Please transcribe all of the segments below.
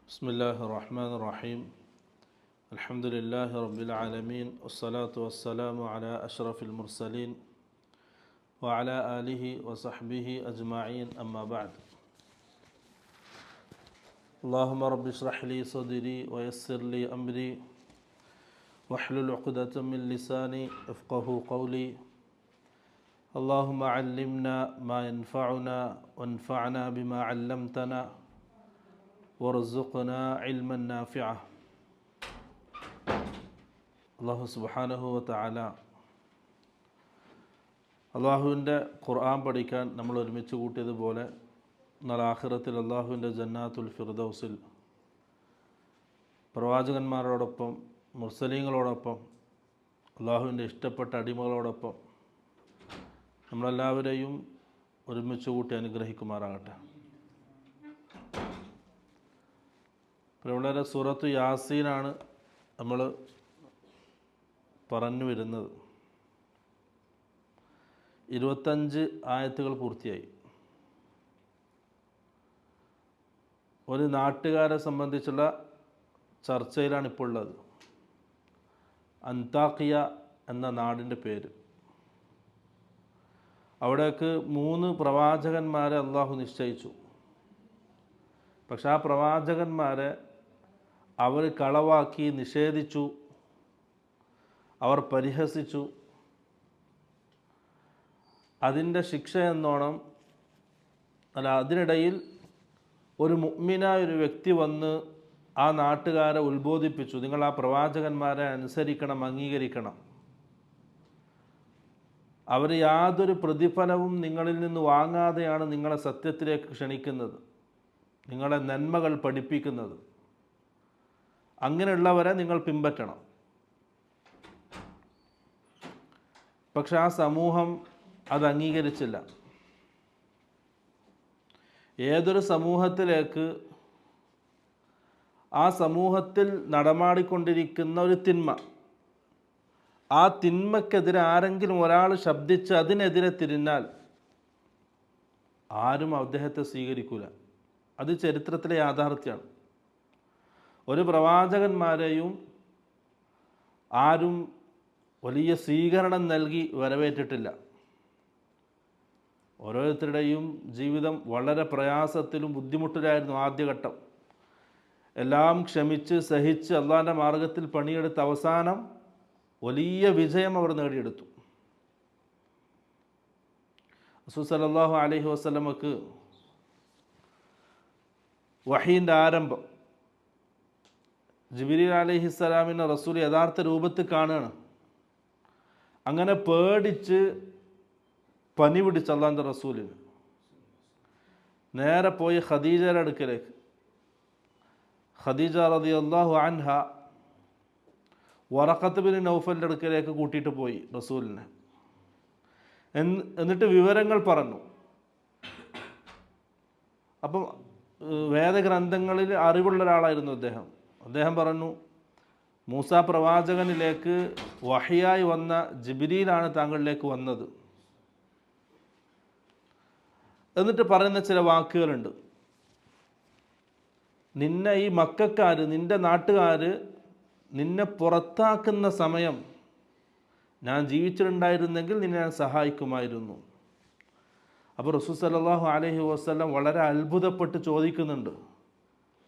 بسم الله الرحمن الرحيم الحمد لله رب العالمين والصلاة والسلام على أشرف المرسلين وعلى آله وصحبه أجمعين أما بعد اللهم رب اشرح لي صدري ويسر لي أمري واحلل عقدة من لساني يفقه قولي اللهم علمنا ما ينفعنا وانفعنا بما علمتنا വറസുഖ്നാ ഇൽമൻ നാഫിഅ. അല്ലാഹു സുബ്ഹാനഹു വ തആല അള്ളാഹുവിൻ്റെ ഖുർആൻ പഠിക്കാൻ നമ്മൾ ഒരുമിച്ച് കൂട്ടിയതുപോലെ നാളെ ആഖിറത്തിൽ അള്ളാഹുവിൻ്റെ ജന്നാത്തുൽ ഫിർദൗസിൽ പ്രവാചകന്മാരോടൊപ്പം മുർസലീങ്ങളോടൊപ്പം അള്ളാഹുവിൻ്റെ ഇഷ്ടപ്പെട്ട അടിമകളോടൊപ്പം നമ്മളെല്ലാവരെയും ഒരുമിച്ച് കൂട്ടി അനുഗ്രഹിക്കുമാറാകട്ടെ. വളരെ സൂറത്ത് യാസീനാണ് നമ്മൾ പറഞ്ഞു വരുന്നത്. 25 ആയത്തുകൾ പൂർത്തിയായി. ഒരു നാട്ടുകാരെ സംബന്ധിച്ചുള്ള ചർച്ചയിലാണ് ഇപ്പോൾ ഉള്ളത്. അന്താക്കിയ എന്ന നാടിൻ്റെ പേര്. അവിടേക്ക് 3 പ്രവാചകന്മാരെ അള്ളാഹു നിശ്ചയിച്ചു. പക്ഷെ ആ പ്രവാചകന്മാരെ അവർ കളവാക്കി, നിഷേധിച്ചു, അവർ പരിഹസിച്ചു. അതിൻ്റെ ശിക്ഷ എന്നോണം അതിനിടയിൽ ഒരു മുഅ്മിനായ ഒരു വ്യക്തി വന്ന് ആ നാട്ടുകാരെ ഉത്ബോധിപ്പിച്ചു, നിങ്ങൾ ആ പ്രവാചകന്മാരെ അനുസരിക്കണം, അംഗീകരിക്കണം. അവർ യാതൊരു പ്രതിഫലവും നിങ്ങളിൽ നിന്ന് വാങ്ങാതെയാണ് നിങ്ങളെ സത്യത്തിലേക്ക് ക്ഷണിക്കുന്നത്, നിങ്ങളെ നന്മകൾ പഠിപ്പിക്കുന്നത്. അങ്ങനെയുള്ളവരെ നിങ്ങൾ പിൻപറ്റണം. പക്ഷെ ആ സമൂഹം അത് അംഗീകരിച്ചില്ല. ഏതൊരു സമൂഹത്തിലേക്ക് ആ സമൂഹത്തിൽ നടമാടിക്കൊണ്ടിരിക്കുന്ന ഒരു തിന്മ, ആ തിന്മക്കെതിരെ ആരെങ്കിലും ഒരാൾ ശബ്ദിച്ച് അതിനെതിരെ തിരിഞ്ഞാൽ ആരും അദ്ദേഹത്തെ സ്വീകരിക്കൂല. അത് ചരിത്രത്തിലെ യാഥാർത്ഥ്യമാണ്. ഒരു പ്രവാചകന്മാരെയും ആരും വലിയ സ്വീകരണം നൽകി വരവേറ്റിട്ടില്ല. ഓരോരുത്തരുടെയും ജീവിതം വളരെ പ്രയാസത്തിലും ബുദ്ധിമുട്ടിലായിരുന്നു ആദ്യഘട്ടം. എല്ലാം ക്ഷമിച്ച് സഹിച്ച് അള്ളാഹിൻ്റെ മാർഗത്തിൽ പണിയെടുത്ത അവസാനം വലിയ വിജയം അവർ നേടിയെടുത്തു. റസൂൽ സല്ലല്ലാഹു അലൈഹി വസല്ലമക്ക് വഹീൻ്റെ ആരംഭം, ജിബ്രീൽ അലൈഹിസ്സലാമിനെ റസൂൽ യഥാർത്ഥ രൂപത്തിൽ കാണുകയാണ്. അങ്ങനെ പേടിച്ച് പനി പിടിച്ച അള്ളാഹിൻ്റെ റസൂലിന് നേരെ പോയി ഖദീജയുടെ അടുക്കലേക്ക്, ഖദീജ റളിയല്ലാഹു അൻഹ വറഖത്ത് ബിൻ നൗഫലിൻ്റെ അടുക്കലേക്ക് കൂട്ടിയിട്ട് പോയി റസൂലിനെ. എന്നിട്ട് വിവരങ്ങൾ പറഞ്ഞു. അപ്പം വേദഗ്രന്ഥങ്ങളിൽ അറിവുള്ള ഒരാളായിരുന്നു അദ്ദേഹം പറഞ്ഞു, മൂസാ പ്രവാചകനിലേക്ക് വഹിയായി വന്ന ജിബ്രീലാണ് താങ്കളിലേക്ക് വന്നത്. എന്നിട്ട് പറയുന്ന ചില വാക്കുകളുണ്ട്. നിന്നെ ഈ മക്കക്കാർ, നിൻ്റെ നാട്ടുകാർ നിന്നെ പുറത്താക്കുന്ന സമയം ഞാൻ ജീവിച്ചിട്ടുണ്ടായിരുന്നെങ്കിൽ നിന്നെ ഞാൻ സഹായിക്കുമായിരുന്നു. അപ്പോൾ റസൂൽ സല്ലല്ലാഹു അലൈഹി വസല്ലം വളരെ അത്ഭുതപ്പെട്ട് ചോദിക്കുന്നുണ്ട്,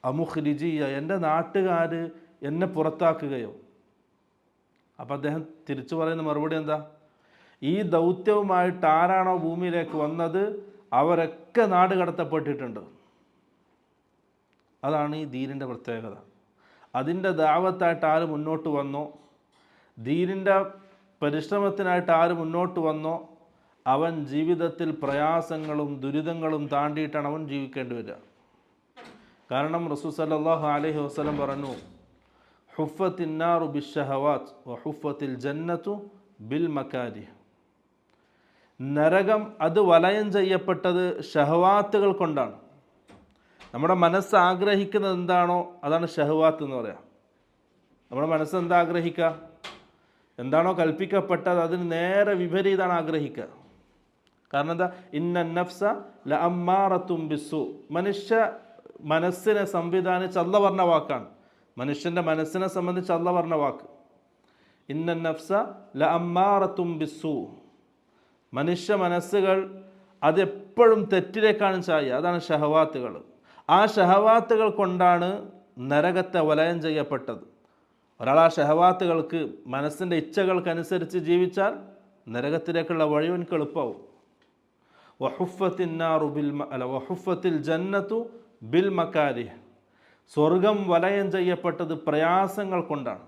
അമുഖ്രിജിയ, എൻ്റെ നാട്ടുകാർ എന്നെ പുറത്താക്കുകയോ? അപ്പം അദ്ദേഹം തിരിച്ചു പറയുന്ന മറുപടി എന്താ? ഈ ദൗത്യവുമായിട്ട് ആരാണോ ഭൂമിയിലേക്ക് വന്നത് അവരൊക്കെ നാട് കടത്തപ്പെട്ടിട്ടുണ്ട്. അതാണ് ഈ ദീനിൻ്റെ പ്രത്യേകത. അതിൻ്റെ ദാവത്തായിട്ട് ആര് മുന്നോട്ട് വന്നോ, ദീനിൻ്റെ പരിശ്രമത്തിനായിട്ട് ആര് മുന്നോട്ട് വന്നോ, അവൻ ജീവിതത്തിൽ പ്രയാസങ്ങളും ദുരിതങ്ങളും താണ്ടിയിട്ടാണ് അവൻ ജീവിക്കേണ്ടി വരിക. കാരണം റസൂൽ സല്ലല്ലാഹു അലൈഹി വസല്ലം പറഞ്ഞു, ഹുഫത്തിൻ നാറു ബിശ്ശഹവാത്ത് വ ഹുഫത്തിൽ ജന്നത്തു ബിൽ മകാരിഹ്. നരകം അത് വലയം ചെയ്യപ്പെട്ടത് ഷഹവാത്തുകൾ കൊണ്ടാണ്. നമ്മുടെ മനസ്സ് ആഗ്രഹിക്കുന്നത് എന്താണോ അതാണ് ഷഹവാത്ത് എന്ന് പറയാം. നമ്മുടെ മനസ്സ് എന്താ ആഗ്രഹിക്കുക? എന്താണോ കൽപ്പിക്കപ്പെട്ടത് അതിന് നേരെ വിപരീതമാണ് ആഗ്രഹിക്കുക. കാരണം എന്താ? ഇന്ന നഫ്സ ലഅമ്മാറത്തും ബിസ്സു. മനുഷ്യ മനസ്സിനെ സംവിധാനിച്ച് അല്ല പറഞ്ഞ വാക്കാണ്. മനുഷ്യൻ്റെ മനസ്സിനെ സംബന്ധിച്ച് അല്ല പറഞ്ഞ വാക്ക് ഇന്ന നഫ്സ ലഅമ്മാറത്തും ബിസ്സൂ. മനുഷ്യ മനസ്സുകൾ അതെപ്പോഴും തെറ്റിലേക്കാണ് ചായ. അതാണ് ഷഹവാത്തുകൾ. ആ ഷഹവാത്തുകൾ കൊണ്ടാണ് നരകത്തെ വലയം ചെയ്യപ്പെട്ടത്. ഒരാൾ ആ ഷഹവാത്തുകൾക്ക് മനസ്സിൻ്റെ ഇച്ഛകൾക്കനുസരിച്ച് ജീവിച്ചാൽ നരകത്തിലേക്കുള്ള വഴി എനിക്ക് എളുപ്പമാവും. വഹുഫത്തിൽ ജന്നത്തു ബിൽ മക്കാരിഹ്. സ്വർഗം വലയം ചെയ്യപ്പെട്ടത് പ്രയാസങ്ങൾ കൊണ്ടാണ്.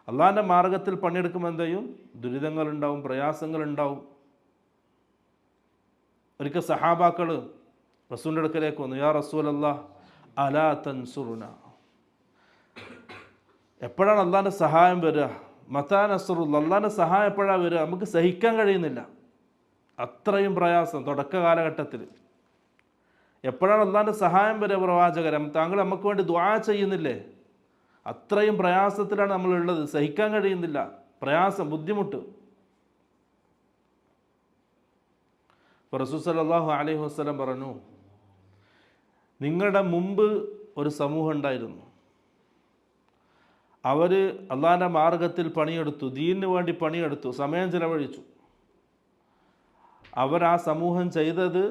അള്ളാഹിൻ്റെ മാർഗത്തിൽ പണിയെടുക്കുമ്പോൾ എന്ത് ചെയ്യും? ദുരിതങ്ങളുണ്ടാവും, പ്രയാസങ്ങളുണ്ടാവും. ഒരിക്കൽ സഹാബാക്കൾ റസൂലിൻ്റെ അടുക്കലേക്ക് വന്നു. യാ റസൂലല്ലാഹ് അലാ തൻസുറുന. എപ്പോഴാണ് അള്ളാഹിൻ്റെ സഹായം വരിക? മതാ നസ്റുല്ലാ. അള്ളാഹിൻ്റെ സഹായം എപ്പോഴാണ് വരിക? നമുക്ക് സഹിക്കാൻ കഴിയുന്നില്ല, അത്രയും പ്രയാസം തുടക്ക കാലഘട്ടത്തിൽ. എപ്പോഴാണ് അള്ളാഹിൻ്റെ സഹായം വരിക പ്രവാചകരം? താങ്കൾ നമുക്ക് വേണ്ടി ദുആ ചെയ്യുന്നില്ലേ? അത്രയും പ്രയാസത്തിലാണ് നമ്മളുള്ളത്, സഹിക്കാൻ കഴിയുന്നില്ല, പ്രയാസം, ബുദ്ധിമുട്ട്. അപ്പോൾ റസൂൽ സല്ലല്ലാഹു അലൈഹി വസല്ലം പറഞ്ഞു, നിങ്ങളുടെ മുമ്പ് ഒരു സമൂഹം ഉണ്ടായിരുന്നു. അവർ അള്ളാഹിൻ്റെ മാർഗത്തിൽ പണിയെടുത്തു, ദീനിന് വേണ്ടി പണിയെടുത്തു, സമയം ചിലവഴിച്ചു. അവർ ആ സമൂഹം ചെയ്തത്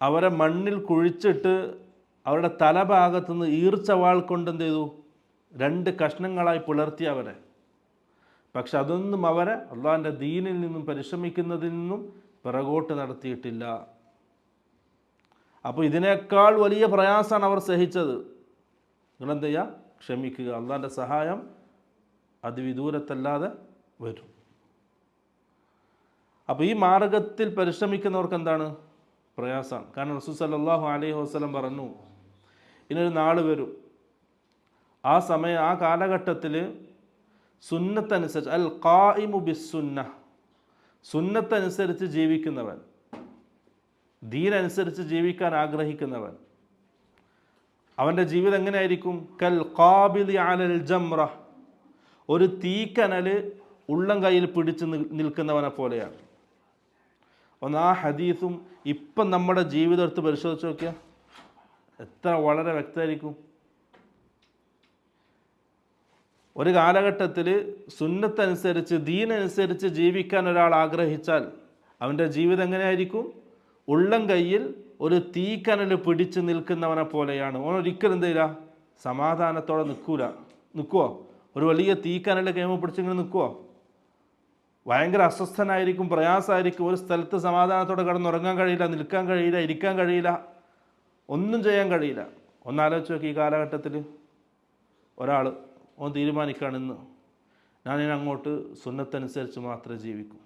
അവരെ മണ്ണിൽ കുഴിച്ചിട്ട് അവരുടെ തലഭാഗത്തുനിന്ന് ഈർച്ചവാൾ കൊണ്ട് എന്ത് ചെയ്തു? 2 കഷ്ണങ്ങളായി പിളർത്തി അവരെ. പക്ഷെ അതൊന്നും അവരെ അള്ളാഹിൻ്റെ ദീനിൽ നിന്നും പരിശ്രമിക്കുന്നതിൽ നിന്നും പിറകോട്ട് നടത്തിയിട്ടില്ല. അപ്പോൾ ഇതിനേക്കാൾ വലിയ പ്രയാസമാണ് അവർ സഹിച്ചത്. നിങ്ങളെന്ത് ചെയ്യുക? ക്ഷമിക്കുക. അള്ളാഹിൻ്റെ സഹായം അതിവിദൂരത്തല്ലാതെ വരും. അപ്പോൾ ഈ മാർഗത്തിൽ പരിശ്രമിക്കുന്നവർക്ക് എന്താണ്? പ്രയാസമാണ്. കാരണം റസൂൽ സല്ലല്ലാഹു അലൈഹി വസല്ലം പറഞ്ഞു, ഇനൊരു നാൾ വരും, ആ സമയം, ആ കാലഘട്ടത്തിൽ സുന്നത്തനുസരിച്ച് അൽ ഖായിമു ബിസ്സുന്ന, സുന്നത്തനുസരിച്ച് ജീവിക്കുന്നവൻ, ദീനനുസരിച്ച് ജീവിക്കാൻ ആഗ്രഹിക്കുന്നവൻ, അവൻ്റെ ജീവിതം എങ്ങനെയായിരിക്കും? കൽ ഖാബിദി അലൽ ജംറ, ഒരു തീക്കനൽ ഉള്ളം കയ്യിൽ പിടിച്ച് നിൽക്കുന്നവനെ പോലെയാണ്. ഒന്ന് ആ ഹദീസും ഇപ്പം നമ്മുടെ ജീവിതം എടുത്ത് പരിശോധിച്ച് നോക്കിയാൽ എത്ര വളരെ വ്യക്തമായിരിക്കും. ഒരു കാലഘട്ടത്തിൽ സുന്നത്തനുസരിച്ച് ദീനനുസരിച്ച് ജീവിക്കാൻ ഒരാൾ ആഗ്രഹിച്ചാൽ അവൻ്റെ ജീവിതം എങ്ങനെയായിരിക്കും? ഉള്ളം കയ്യിൽ ഒരു തീക്കനൽ പിടിച്ച് നിൽക്കുന്നവനെ പോലെയാണ്. ഓൻ ഒരിക്കലും എന്ത് ചെയ്യില്ല? സമാധാനത്തോടെ നിൽക്കുവോ? ഒരു വലിയ തീക്കനൽ കൈമ പിടിച്ചിങ്ങനെ നിൽക്കുവോ? ഭയങ്കര അസ്വസ്ഥനായിരിക്കും, പ്രയാസമായിരിക്കും. ഒരു സ്ഥലത്ത് സമാധാനത്തോടെ കിടന്നുറങ്ങാൻ കഴിയില്ല, നിൽക്കാൻ കഴിയില്ല, ഇരിക്കാൻ കഴിയില്ല, ഒന്നും ചെയ്യാൻ കഴിയില്ല. ഒന്നാലോചിച്ച് നോക്കി, ഈ കാലഘട്ടത്തിൽ ഒരാൾ ഓൻ തീരുമാനിക്കുകയാണ്, ഇന്ന് ഞാനിനി അങ്ങോട്ട് സുന്നത്തനുസരിച്ച് മാത്രമേ ജീവിക്കൂ.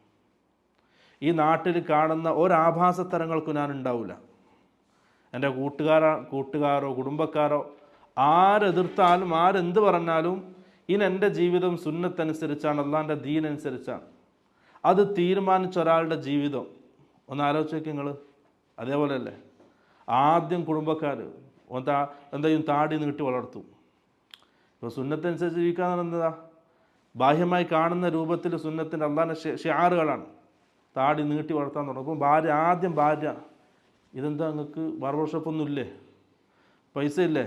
ഈ നാട്ടിൽ കാണുന്ന ഒരാഭാസത്തരങ്ങൾക്കും ഞാൻ ഉണ്ടാവില്ല. എൻ്റെ കൂട്ടുകാരോ കുടുംബക്കാരോ ആരെതിർത്താലും ആരെന്ത് പറഞ്ഞാലും ഇനി എൻ്റെ ജീവിതം സുന്നത്തനുസരിച്ചാണ്, അള്ളാഹിൻ്റെ ദീനനുസരിച്ചാണ്. അത് തീരുമാനിച്ച ഒരാളുടെ ജീവിതം ഒന്ന് ആലോചിച്ച് നോക്കി നിങ്ങൾ. അതേപോലെ അല്ലേ ആദ്യം കുടുംബക്കാർ എന്തെങ്കിലും താടി നീട്ടി വളർത്തും. ഇപ്പോൾ സുന്നത്തനുസരിച്ച് ജീവിക്കാന്ന് പറയുന്നതാ, ബാഹ്യമായി കാണുന്ന രൂപത്തിൽ സുന്നത്തിൻ്റെ അള്ളാഹിൻ്റെ ഷിആറുകളാണ്. താടി നീട്ടി വളർത്താൻ തുടങ്ങും. അപ്പോൾ ആദ്യം ഭാര്യ, ഇതെന്താ നിങ്ങൾക്ക് ബാർബർ ഷോപ്പൊന്നും ഇല്ലേ? പൈസ ഇല്ലേ?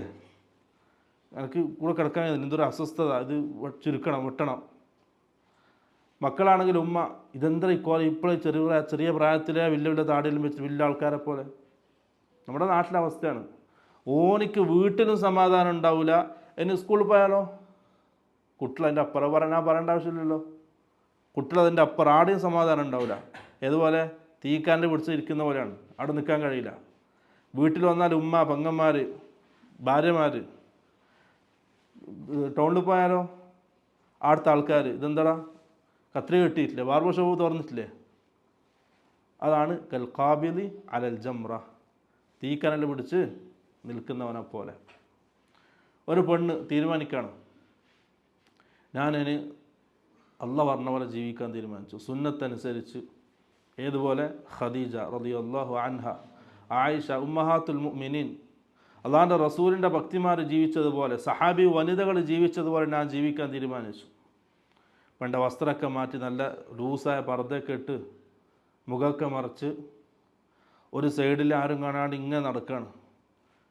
എനിക്ക് കൂടെ കിടക്കാൻ എന്തൊരു അസ്വസ്ഥത, ഇത് ചുരുക്കണം, വെട്ടണം. മക്കളാണെങ്കിൽ ഉമ്മ, ഇതെന്താ ഇപ്പോഴേ ചെറിയ പ്രായത്തിലെ വലിയ താടിയിലും വെച്ച് വലിയ ആൾക്കാരെ പോലെ. നമ്മുടെ നാട്ടിലെ അവസ്ഥയാണ്. ഓനിക്ക് വീട്ടിലും സമാധാനം ഉണ്ടാവില്ല. ഇനി സ്കൂളിൽ പോയാലോ കുട്ടികൾ അതിൻ്റെ അപ്പുറം പറയേണ്ട ആവശ്യമില്ലല്ലോ. കുട്ടികൾ അതിൻ്റെ അപ്പുറം ആടെയും സമാധാനം ഉണ്ടാവില്ല. ഏതുപോലെ തീക്കാൻ്റെ പിടിച്ച് ഇരിക്കുന്ന പോലെയാണ്, അവിടെ നിൽക്കാൻ കഴിയില്ല. വീട്ടിൽ വന്നാൽ ഉമ്മ, പെങ്ങന്മാർ, ഭാര്യമാർ. ടൗണിൽ പോയാലോ അടുത്ത ആൾക്കാർ, ഇതെന്താടാ കത്രി കെട്ടിയിട്ടില്ലേ, ബാർബർ ഷോപ്പ് തുറന്നിട്ടില്ലേ? അതാണ് കൽ ഖാബിദി അലൽ ജംറ, തീക്കനൽ പിടിച്ച് നിൽക്കുന്നവനെ പോലെ. ഒരു പെണ്ണ് തീരുമാനിക്കുകയാണ്, ഞാനിനി അള്ള പറഞ്ഞ പോലെ ജീവിക്കാൻ തീരുമാനിച്ചു, സുന്നത്തനുസരിച്ച്. ഏതുപോലെ? ഖദീജ റളിയല്ലാഹു അൻഹ, ആയിഷ, ഉമ്മഹാത്തുൽ മുഅ്മിനീൻ, അള്ളാഹിൻ്റെ റസൂലിൻ്റെ ഭക്തിമാർ ജീവിച്ചതുപോലെ, സഹാബി വനിതകൾ ജീവിച്ചതുപോലെ ഞാൻ ജീവിക്കാൻ തീരുമാനിച്ചു. പണ്ട വസ്ത്രമൊക്കെ മാറ്റി നല്ല ലൂസായ പർദ്ദയൊക്കെ ഇട്ട് മുഖമൊക്കെ മറച്ച് ഒരു സൈഡിൽ ആരും കാണാണ്ട് ഇങ്ങനെ നടക്കുകയാണ്.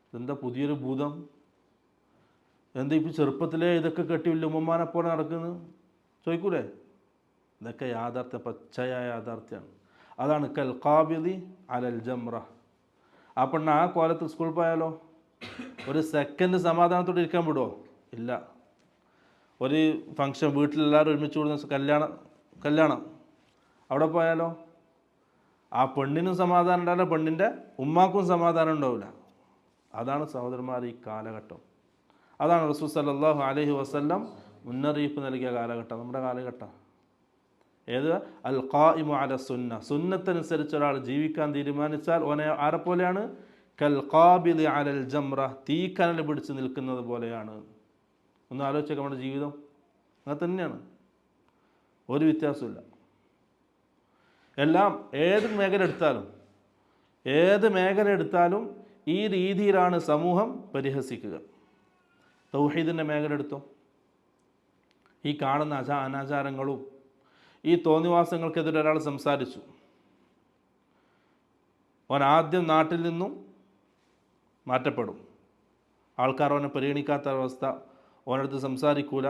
ഇതെന്താ പുതിയൊരു ഭൂതം? എന്താ ഇപ്പോൾ ചെറുപ്പത്തിലേ ഇതൊക്കെ കെട്ടി വലിയ ഉമ്മമാനെപ്പോലെ നടക്കുന്നത് ചോദിക്കൂലേ? ഇതൊക്കെ യാഥാർത്ഥ്യം, പച്ചയായ യാഥാർത്ഥ്യമാണ്. അതാണ് കൽ ഖാബിദി അലൽ ജംറ. ആ പെണ്ണ് ആ കോലത്ത് സ്കൂളിൽ പോയാലോ ഒരു സെക്കൻഡ് സമാധാനത്തോടെ ഇരിക്കാൻ വിടുമോ? ഇല്ല. ഒരു ഫംഗ്ഷൻ വീട്ടിലെല്ലാവരും ഒരുമിച്ച് കൂടുന്ന കല്യാണം അവിടെ പോയാലോ ആ പെണ്ണിനും സമാധാനം ഉണ്ടാവില്ല, പെണ്ണിൻ്റെ ഉമ്മാക്കും സമാധാനം ഉണ്ടാവില്ല. അതാണ് സഹോദരന്മാർ ഈ കാലഘട്ടം. അതാണ് റസൂൽ സല്ലല്ലാഹു അലൈഹി വസല്ലം മുന്നറിയിപ്പ് നൽകിയ കാലഘട്ടം, നമ്മുടെ കാലഘട്ടം. ഏത്? അൽ ഖായിമു അല സുന്ന. സുന്നത്തനുസരിച്ച് ഒരാൾ ജീവിക്കാൻ തീരുമാനിച്ചാൽ ഓനെ ആരെപ്പോലെയാണ്? കൽ ഖാബിദി അലൽ ജംറ. തീക്കനൽ പിടിച്ച് നിൽക്കുന്നത് പോലെയാണ്. ഒന്ന് ആലോചിച്ചേക്കാം, നമ്മുടെ ജീവിതം അങ്ങനെ തന്നെയാണ്, ഒരു വ്യത്യാസമില്ല. എല്ലാം ഏത് മേഖല എടുത്താലും ഈ രീതിയിലാണ് സമൂഹം പരിഹസിക്കുക. തൗഹീദിൻ്റെ മേഖല എടുത്തോ, ഈ കാണുന്ന അനാചാരങ്ങളും ഈ തോന്നിവാസങ്ങൾക്കെതിരെ ഒരാൾ സംസാരിച്ചു, അവൻ ആദ്യം നാട്ടിൽ നിന്നും മാറ്റപ്പെടും. ആൾക്കാർ അവനെ പരിഗണിക്കാത്ത അവസ്ഥ, ഓനടുത്ത് സംസാരിക്കൂല,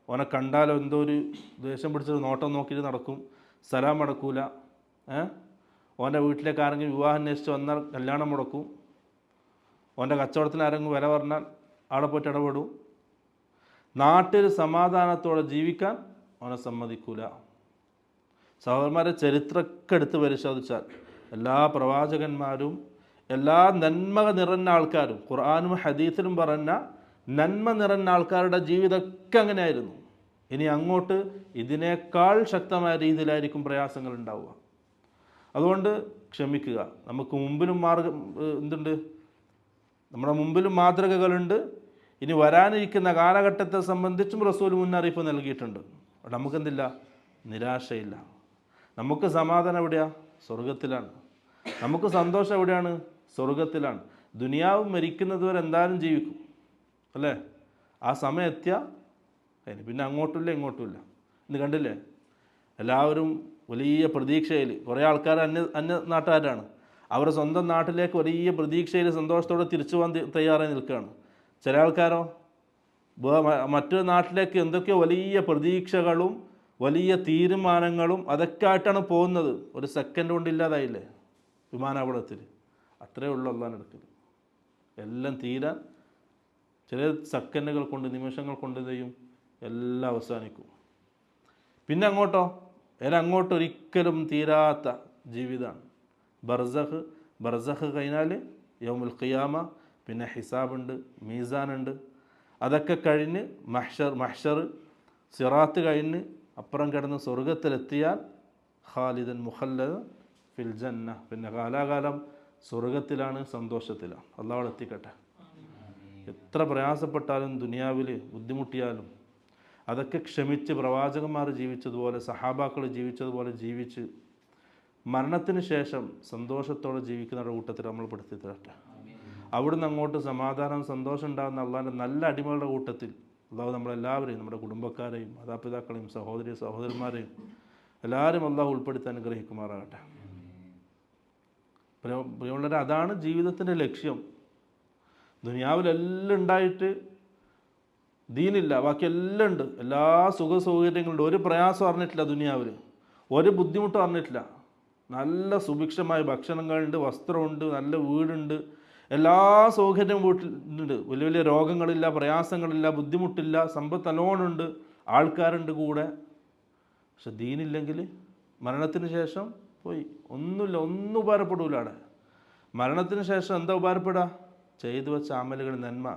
ഓനെ കണ്ടാലോ എന്തോ ഒരു ദേഷ്യം പിടിച്ചൊരു നോട്ടം നോക്കിയിട്ട് നടക്കും, സലാം അടക്കൂല. ഓൻ്റെ വീട്ടിലേക്ക് ആരെങ്കിലും വിവാഹം അന്വേഷിച്ച് വന്നാൽ കല്യാണം മുടക്കും. ഓൻ്റെ കച്ചവടത്തിന് ആരെങ്കിലും വില പറഞ്ഞാൽ അവിടെ പോയിട്ട് ഇടപെടും. നാട്ടിൽ സമാധാനത്തോടെ ജീവിക്കാൻ അവനെ സമ്മതിക്കൂല. സഹോദരന്മാരെ, ചരിത്രമൊക്കെ എടുത്ത് പരിശോധിച്ചാൽ എല്ലാ പ്രവാചകന്മാരും എല്ലാ നന്മ നിറഞ്ഞ ആൾക്കാരും, ഖുർആനും ഹദീസിലും പറഞ്ഞ നന്മ നിറഞ്ഞ ആൾക്കാരുടെ ജീവിതമൊക്കെ അങ്ങനെയായിരുന്നു. ഇനി അങ്ങോട്ട് ഇതിനേക്കാൾ ശക്തമായ രീതിയിലായിരിക്കും പ്രയാസങ്ങൾ ഉണ്ടാവുക. അതുകൊണ്ട് ക്ഷമിക്കുക. നമുക്ക് മുമ്പിലും നമ്മുടെ മുമ്പിലും മാതൃകകളുണ്ട്. ഇനി വരാനിരിക്കുന്ന കാലഘട്ടത്തെ സംബന്ധിച്ചും റസൂൽ മുന്നറിയിപ്പ് നൽകിയിട്ടുണ്ട്. അവിടെ നമുക്കെന്തില്ല? നിരാശയില്ല. നമുക്ക് സമാധാനം എവിടെയാണ്? സ്വർഗത്തിലാണ്. നമുക്ക് സന്തോഷം എവിടെയാണ്? സ്വർഗത്തിലാണ്. ദുനിയാവ് മരിക്കുന്നത് വരെ എന്തായാലും ജീവിക്കും, അല്ലേ? ആ സമയം എത്തിയാൽ പിന്നെ അങ്ങോട്ടുമില്ല ഇങ്ങോട്ടുമില്ല. ഇന്ന് കണ്ടില്ലേ, എല്ലാവരും വലിയ പ്രതീക്ഷയിൽ, കുറേ ആൾക്കാർ അന്യ നാട്ടുകാരാണ്, അവർ സ്വന്തം നാട്ടിലേക്ക് വലിയ പ്രതീക്ഷയിൽ സന്തോഷത്തോടെ തിരിച്ചു പോകാൻ തയ്യാറായി നിൽക്കുകയാണ്. ചില ആൾക്കാരോ മറ്റൊരു നാട്ടിലേക്ക് എന്തൊക്കെയോ വലിയ പ്രതീക്ഷകളും വലിയ തീരുമാനങ്ങളും അതൊക്കെ ആയിട്ടാണ് പോകുന്നത്. ഒരു സെക്കൻഡ് കൊണ്ട് ഇല്ലാതായില്ലേ വിമാനാപകടത്തിൽ? അത്രയേ ഉള്ളൂ അള്ളാഹിൻ്റെ അടുക്കൽ. എല്ലാം തീരാൻ ചില സെക്കൻഡുകൾ കൊണ്ട്, നിമിഷങ്ങൾ കൊണ്ട് ചെയ്യും, എല്ലാം അവസാനിക്കും. പിന്നെ അങ്ങോട്ടോ ഒരിക്കലും തീരാത്ത ജീവിതമാണ് ബർസഖ് കഴിഞ്ഞാൽ യൗമുൽ ഖിയാമ, പിന്നെ ഹിസാബുണ്ട്, മീസാനുണ്ട്. അതൊക്കെ കഴിഞ്ഞ് മഹ്ഷർ സിറാത്ത് കഴിഞ്ഞ് അപ്പുറം കിടന്ന് സ്വർഗത്തിലെത്തിയാൽ ഖാലിദൻ മുഖല്ലദൻ ഫിൽ ജന്ന, പിന്നെ കാലാകാലം സ്വർഗത്തിലാണ്, സന്തോഷത്തിലാണ്. അള്ളാഹു എത്തിക്കട്ടെ. എത്ര പ്രയാസപ്പെട്ടാലും ദുനിയാവിൽ ബുദ്ധിമുട്ടിയാലും അതൊക്കെ ക്ഷമിച്ച് പ്രവാചകന്മാർ ജീവിച്ചതുപോലെ, സഹാബാക്കൾ ജീവിച്ചതുപോലെ ജീവിച്ച് മരണത്തിന് ശേഷം സന്തോഷത്തോടെ ജീവിക്കുന്നവരുടെ കൂട്ടത്തിൽ നമ്മൾ പെടുത്തി തരട്ടെ. അവിടുന്ന് അങ്ങോട്ട് സമാധാനം, സന്തോഷം ഉണ്ടാകുന്ന അള്ളാഹിൻ്റെ നല്ല അടിമകളുടെ കൂട്ടത്തിൽ അള്ളാഹു നമ്മളെല്ലാവരെയും, നമ്മുടെ കുടുംബക്കാരെയും മാതാപിതാക്കളെയും സഹോദരന്മാരെയും എല്ലാവരും അള്ളാഹു ഉൾപ്പെടുത്തി അനുഗ്രഹിക്കുമാറാകട്ടെ. പ്രിയമുള്ളവരെ, അതാണ് ജീവിതത്തിൻ്റെ ലക്ഷ്യം. ദുനിയാവിലെല്ലാം ഉണ്ടായിട്ട് ദീനില്ല, ബാക്കിയെല്ലാം ഉണ്ട്, എല്ലാ സുഖ സൗകര്യങ്ങളുണ്ട്, ഒരു പ്രയാസം അറിഞ്ഞിട്ടില്ല ദുനിയാവിൽ, ഒരു ബുദ്ധിമുട്ടും അറിഞ്ഞിട്ടില്ല. നല്ല സുഭിക്ഷമായ ഭക്ഷണങ്ങളുണ്ട്, വസ്ത്രമുണ്ട്, നല്ല വീടുണ്ട്, എല്ലാ സൗകര്യവും വീട്ടിലുണ്ട്. വലിയ വലിയ രോഗങ്ങളില്ല, പ്രയാസങ്ങളില്ല, ബുദ്ധിമുട്ടില്ല, സമ്പത്ത് നല്ലോണമുണ്ട്, ആൾക്കാരുണ്ട് കൂടെ. പക്ഷെ ദീനില്ലെങ്കിൽ മരണത്തിന് ശേഷം പോയി, ഒന്നുമില്ല, ഒന്നും ഉപകാരപ്പെടില്ല. അവിടെ മരണത്തിന് ശേഷം എന്താ ഉപകാരപ്പെടുക? ചെയ്തു വെച്ച അമലുകൾ, നന്മ.